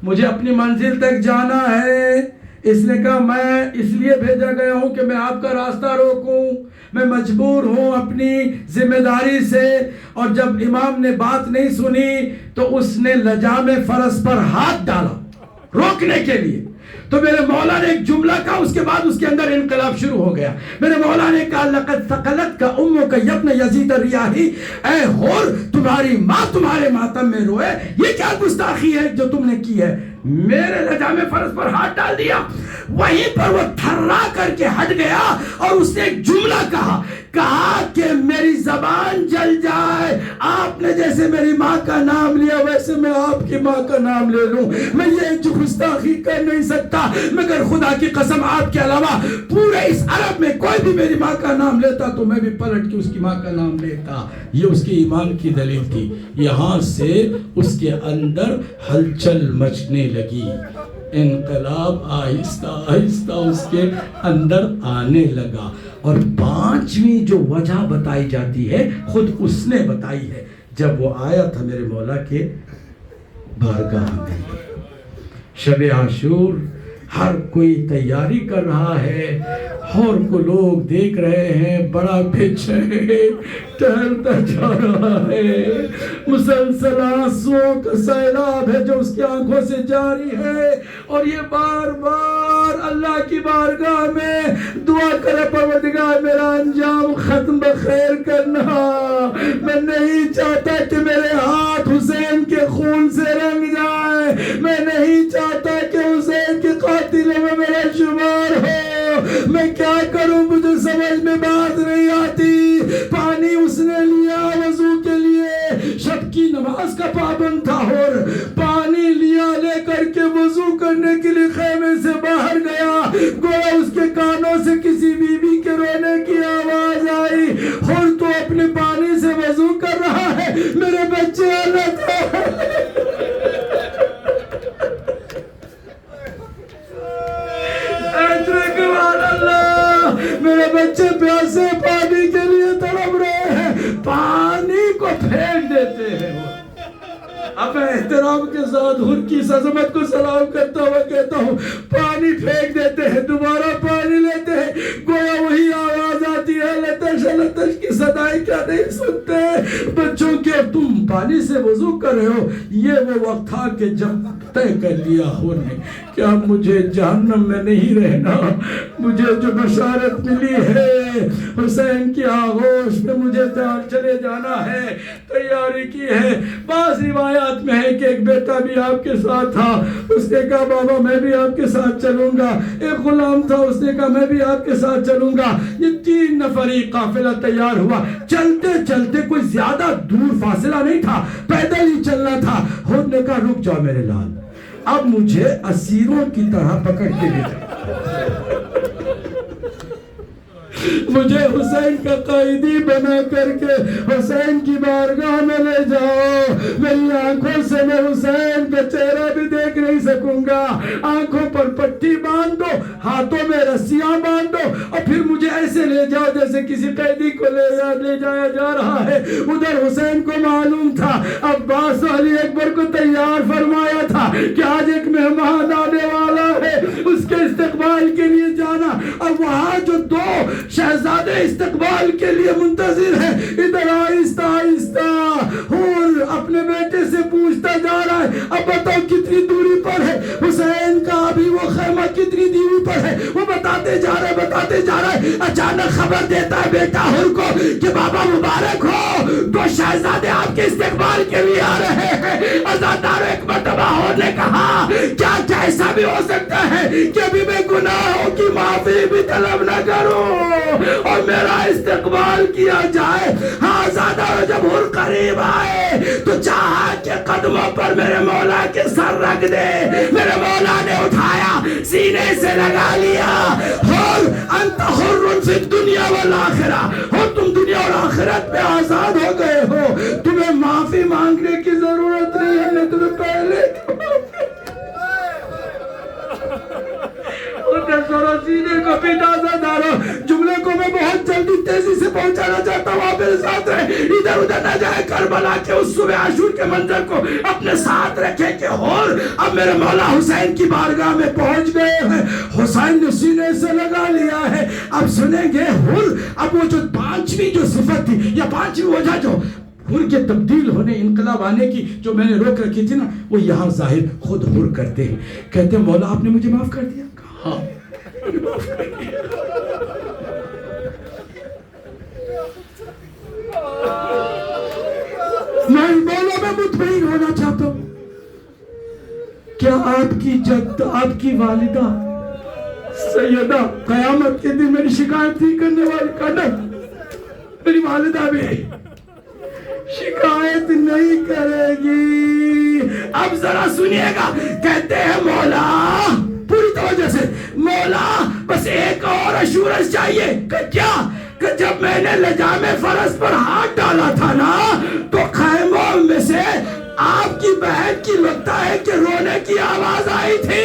مجھے اپنی منزل تک جانا ہے. اس نے کہا میں اس لیے بھیجا گیا ہوں کہ میں آپ کا راستہ روکوں، میں مجبور ہوں اپنی ذمہ داری سے. اور جب امام نے بات نہیں سنی تو اس نے لجام فرس پر ہاتھ ڈالا روکنے کے لیے. تو میرے مولا نے ایک جملہ کہا، اس کے بعد اس کے اندر انقلاب شروع ہو گیا. میرے مولا نے کہا لقد ثقلت کا امک یبن یزید الریاحی، اے حر تمہاری ماں تمہارے ماتم میں روئے. یہ کیا گستاخی ہے جو تم نے کی ہے؟ میرے لجام فرض پر ہاتھ ڈال دیا. وہیں پر وہ تھرا کر کے ہٹ گیا اور اس نے ایک جملہ کہا کہ میری زبان جل جائے, آپ نے جیسے میری ماں کا نام لیا ویسے میں آپ کی ماں کا نام لے لوں. میں یہ گستاخی کر نہیں سکتا, مگر خدا کی قسم آپ کے علاوہ پورے اس عرب میں کوئی بھی میری ماں کا نام لیتا تو میں بھی پلٹ کے اس کی ماں کا نام لیتا. یہ اس کے ایمان کی دلیل تھی. یہاں سے اس کے اندر ہلچل مچنے لگی, انقلاب آہستہ آہستہ اس کے اندر آنے لگا. اور 5ویں جو وجہ بتائی جاتی ہے خود اس نے بتائی ہے. جب وہ آیا تھا میرے مولا کے بارگاہ میں, شب عاشور ہر کوئی تیاری کر رہا ہے, اور کو لوگ دیکھ رہے ہیں, بڑا بے چین ٹہلتا جا رہا ہے. مسلسل آنسوؤں کا سیلاب ہے جو اس کی آنکھوں سے جاری ہے, اور یہ بار بار اللہ کی بارگاہ میں دعا کرے پروردگار میرا انجام ختم بخیر کرنا. میں نہیں چاہتا کہ میرے ہاتھ حسین کے خون سے رنگ جائے, میں نہیں چاہتا کہ حسین کے قاتلوں میں میرا شمار ہو. میں کیا کروں مجھے سمجھ میں بات نہیں آتی. پانی اس نے لیا وضو کے لیے, شب کی نماز کا پابند تھا, اور پانی لیا, لے کر کے وضو کرنے کے لیے خیمے سے باہر گیا. گویا اس کے کانوں سے کسی بی بی کے رونے کی آواز آئی, اور تو اپنے پانی سے وضو کر رہا ہے, میرے بچے حالت ہے. میرے بچے پیاسے پانی کے لیے تڑپ رہے ہیں, پانی کو پھینک دیتے ہیں. اب میں احترام کے ساتھ ان کی عظمت کو سلام کرتا ہوا کہتا ہوں, پانی پھینک دیتے ہیں, دوبارہ پانی لیتے ہیں, گویا وہی آواز آتی ہے لتش لتش کی صدائیں کیا نہیں سنتے بچوں کے, تم پانی سے وضو کر رہے ہو. یہ وہ وقت تھا کہ جب طے کر لیا ہو نے کہ اب مجھے جہنم میں نہیں رہنا, مجھے جو بشارت ملی ہے حسین کی آغوش میں مجھے چلے جانا ہے, تیاری کی ہے. بعض روایات میں ہے کہ ایک بیٹا بھی آپ کے ساتھ تھا, اس نے کہا بابا میں بھی آپ کے ساتھ چلوں گا. ایک غلام تھا, اس نے کہا میں بھی آپ کے ساتھ چلوں گا. یہ 3 نفری قافلہ تیار ہوا. چلتے چلتے کوئی زیادہ دور فاصلہ نہیں تھا, پیدل ہی چلنا تھا. خود نے کہا رک جاؤ میرے لال, اب مجھے اسیروں کی طرح پکڑ کے لے جاؤ, مجھے حسین کا قائدی بنا کر کے حسین کی بارگاہ میں لے جاؤ. میری آنکھوں سے میں حسین کا چہرہ بھی دیکھ نہیں سکوں گا. آنکھوں پر پٹی باندھ دو, ہاتھوں میں رسیاں باندھ دو, اور پھر مجھے ایسے لے جاؤ جیسے کسی قیدی کو لے جایا جا رہا ہے. ادھر حسین کو معلوم تھا, عباس علی اکبر کو تیار فرمایا تھا کہ آج ایک مہمان آنے والا ہے, اس کے استقبال کے لیے جانا. اور وہاں جو 2 شہزادے استقبال کے لیے منتظر ہیں, ادھر آہستہ آہستہ اور اپنے بیٹے سے پوچھتا جا رہا ہے اب بتاؤ کتنی دوری پر ہے حسین کا, ابھی وہ خیمہ کتنی دوری پر ہے. وہ بتاتے جا رہا ہے. اچانک خبر دیتا ہے بیٹا حر کو کہ بابا مبارک ہو, 2 شہزادے آپ کے استقبال کے لیے آ رہے ہیں. عزادار ایک مرتبہ حر نے کہا کیا ایسا بھی ہو سکتا ہے کہ ابھی میں گناہوں کی معافی بھی طلب نہ کروں اور میرا استقبال کیا جائے. ہاں زیادہ جب حر قریب آئے تو چاہا کہ قدموں پر میرے مولا کے سر رکھ دے. میرے مولا نے اٹھایا, سینے سے لگا لیا. حر انت حر فی الدنیا والآخرہ, حر تم دنیا اور آخرت میں آزاد ہو گئے ہو, تمہیں معافی مانگنے کی ضرورت نہیں ہے, میں تمہیں پہلے سینے کو بھی تازہ دارو. جملے کو میں بہت جلدی تیزی سے پہنچانا چاہتا ہوں, آپ میرے ساتھ رہے, ادھر ادھر نہ جائے. کربلا کے اس صبح عاشور کے منظر کو اپنے ساتھ رکھے کہ حر اب میرے مولا حسین کی بارگاہ میں پہنچ گئے ہیں. حسین نے سینے سے لگا لیا ہے. اب سنیں گے حر, اب وہ جو 5ویں جو صفت تھی یا 5ویں وجہ جو حر کے تبدیل ہونے, انقلاب آنے کی جو میں نے روک رکھی تھی نا, وہ یہاں ظاہر خود حر کرتے ہیں. کہتے ہیں مولا آپ نے مجھے معاف کر دیا. ہاں میں بولو میں مطمئن ہونا چاہتا ہوں. کیا آپ کی جد، آپ کی والدہ سیدہ قیامت کے دن میری شکایت تھی کرنے والی؟ کا نہیں، میری والدہ بھی شکایت نہیں کرے گی۔ اب ذرا سنیے گا، کہتے ہیں مولا، پوری توجہ سے، مولا بس ایک اور اشورنس چاہیے۔ کہ کیا؟ کہ جب میں نے لجام فرس پر ہاتھ ڈالا تھا نا تو خیموں میں سے آپ کی بہن کی لگتا ہے کہ رونے کی آواز آئی تھی۔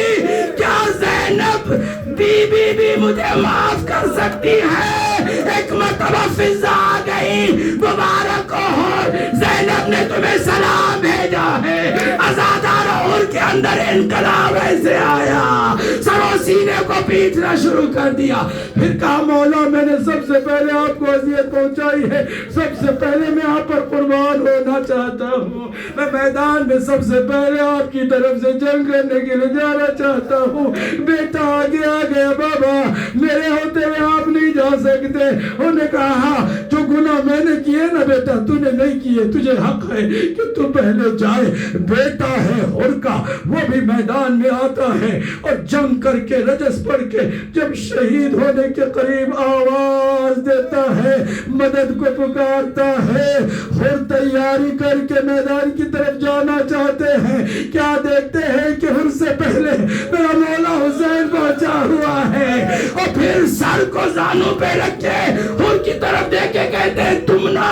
کیا زینب بی بی بھی مجھے معاف کر سکتی ہے؟ ایک مرتبہ فضا آ گئی، مبارک ہو زینب نے تمہیں سلام بھیجا ہے۔ ازادہ رعور کے اندر انقلاب ایسے آیا، سروں سینے کو پیٹنا شروع کر دیا۔ پھر کہا مولا میں نے سب سے پہلے آپ کو اذیت پہنچائی ہے، سب سے پہلے میں آپ پر قربان ہونا چاہتا ہوں، میں میدان میں سب سے پہلے آپ کی طرف سے جنگ کرنے کے لیے جانا چاہتا ہوں۔ بیٹا آگے آ گیا، بابا میرے ہوتے ہوئے آپ نہیں جا سکتے۔ انہوں نے کہا جو گناہ میں نے کیے نا بیٹا تو نے نہیں کیے، تجھے حق ہے کہ تو پہلے جائے۔ بیٹا ہے حر کا، وہ بھی میدان میں آتا ہے اور جنگ کر کے رجس پڑھ کے جب شہید ہونے کے قریب آواز دیتا ہے، مدد کو پکارتا ہے، حر تیاری کر کے میدان کی طرف جانا چاہتے ہیں، کیا دیکھتے ہیں کہ حر سے پہلے میرا مولا حسین پہنچا ہوا ہے، اور پھر سر کو زانوں پہ رکھ کے حر کی طرف دیکھ کے کہتے ہیں تم نہ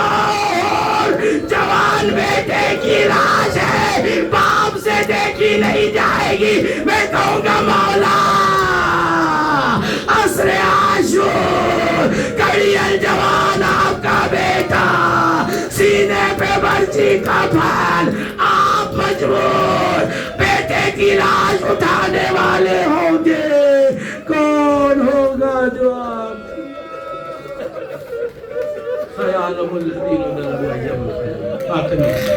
اور جوان بیٹے کی لاش ہے، باپ سے دیکھی نہیں جائے گی۔ میں کہوں گا مولا عصر عاشور کڑی الجوان آپ کا بیٹا، سینے پہ برچی کا پھل، آپ مجبور بیٹے کی لاش اٹھانے والے ہوں گے۔ کون ہوگا جو آپ خیالهم الذین ظلموا ایام القیامہ؟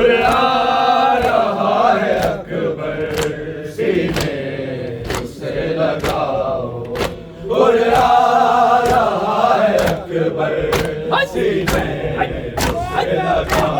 آ رہا ہے اکبر سینے سے لگاؤ آ رہا ہے اکبر سینے سے لگاؤ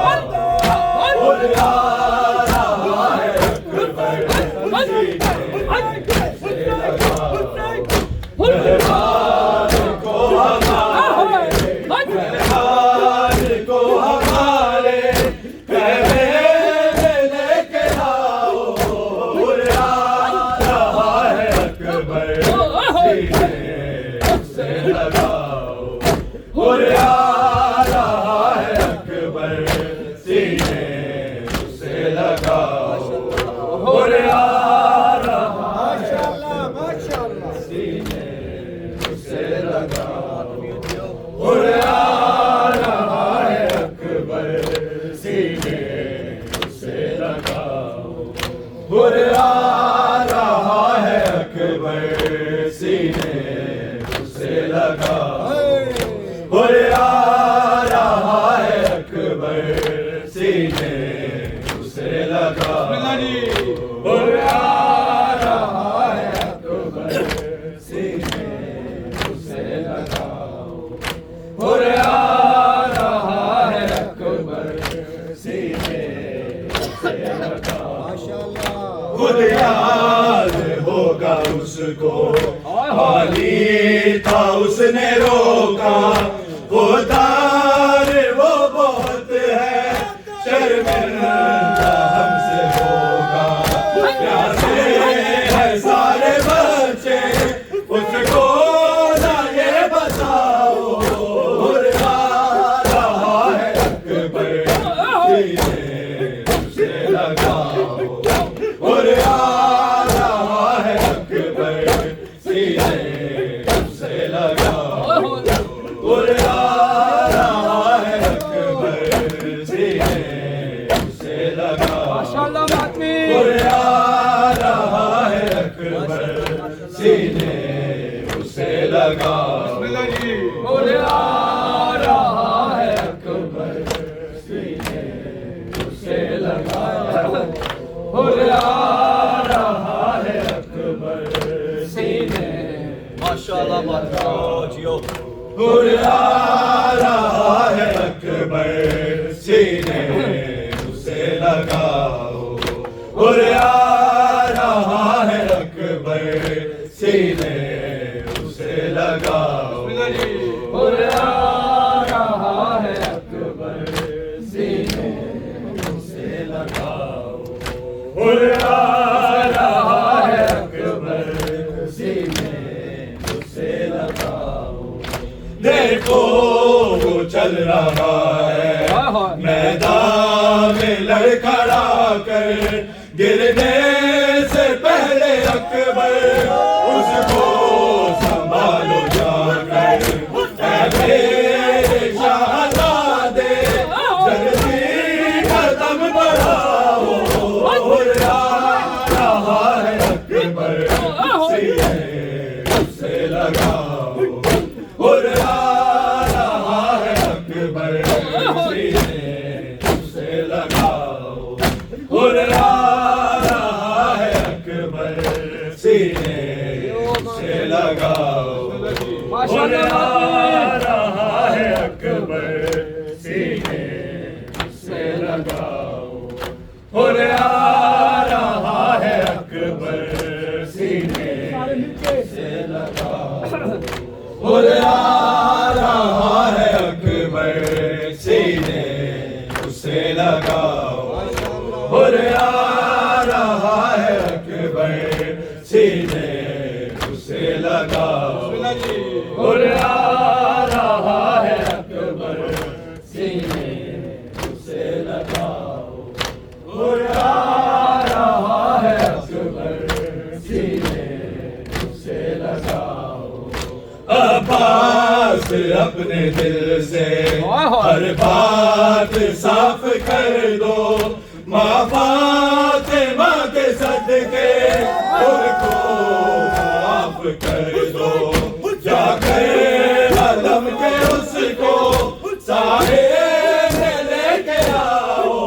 خود یاد ہوگا اس کو حالی تھا اس نے روکا وہ دار وہ بہت ہے شرمندہ ہم سے ہوگا پیاسے ہیں سارے بچے اس کو نہ یہ بتاؤ آ رہا ہے اکبر سینے سے لگاؤ دیکھو وہ چل رہا ہے میدان میں لڑکھڑا کر گرنے سے پہلے اکبر اس کو سنبھالو جا کر اے میرے شہزادے جلدی قدم بڑھاؤ آ رہا ہے اکبر سینے سے لگاؤ اپنے دل سے ہر بات صاف کر دو ماں فاطمہ کے صدقے ان کو معاف کر دو جا کر علم کے اس کو سارے لے کے آؤ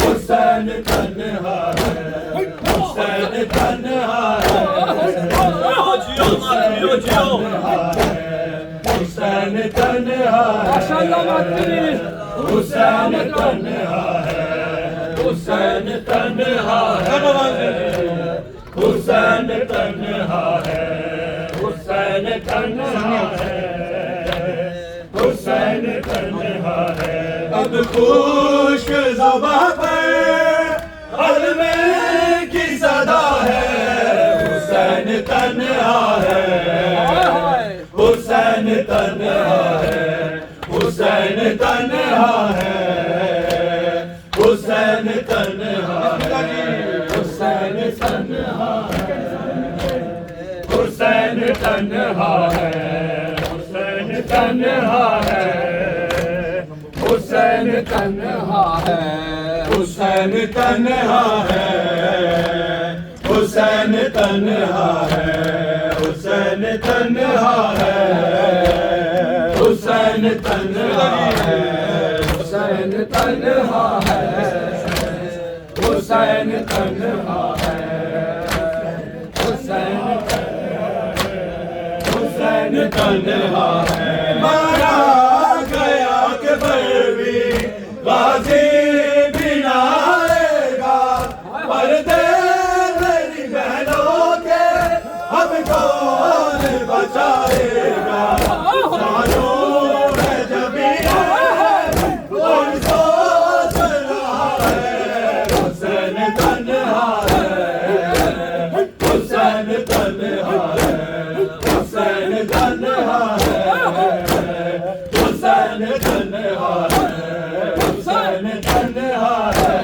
حسین تنہا ہے حسین تنہا ہے حسین تنہا ماشاءاللہ ماتری حسین تنہا ہے حسین تنہا ہے حسین تنہا ہے حسین تنہا ہے حسین تنہا ہے اب خشک زباں پر عالم کی صدا ہے حسین تنہا ہے حسین تنہا ہے حسین تنہا ہے حسین تنہا ہے حسین تنہا ہے حسین تنہا ہے حسین تنہا ہے حسین تنہا ہے حسین تنہا ہے حسین تنہا ہے حسین تنہا ہے حسین تنہا ہے حسین تنہا ہے حسین تنہا ہے حسین تنہا ہے مارا گیا کہ بھی غازی بھی نہ آئے گا پردے میری بہنوں کے ہم کون بچائے گا معلوم ہے جبھی کون سوچ رہا ہے حسین تنہا ہے حسین تنہا ہے حسین تنہا ہے حسین تنہا ہے حسین تنہا ہے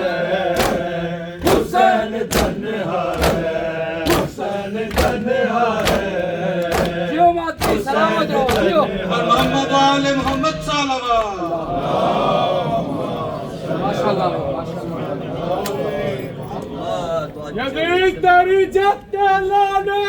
حسین تنہا ہے حسین تنہا ہے جیو ماتری سلامت رہو جیو محمد وآل محمد صلوات ماشاءاللہ یزید تیری جد لانے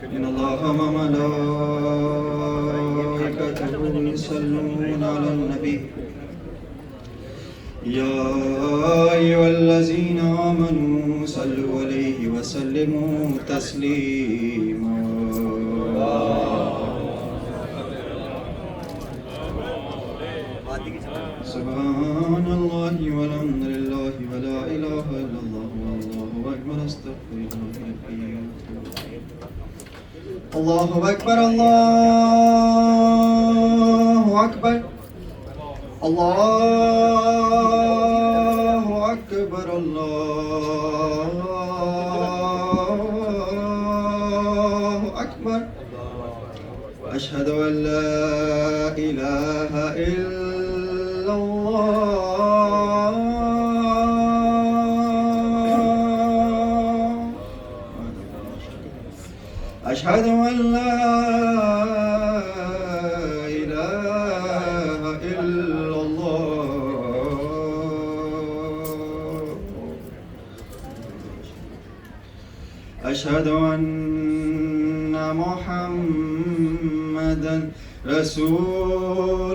إن الله وملائكته يصلون على النبي يا أيها الذين آمنوا صلوا عليه وسلموا تسليما سبحان الله والحمد لله ولا إله إلا الله والله أكبر استغفر الله أكبر الله أكبر الله أكبر الله أكبر أشهد أن لا إله إلا الله أشهد أن لا إله إلا الله أشهد أن محمدا رسول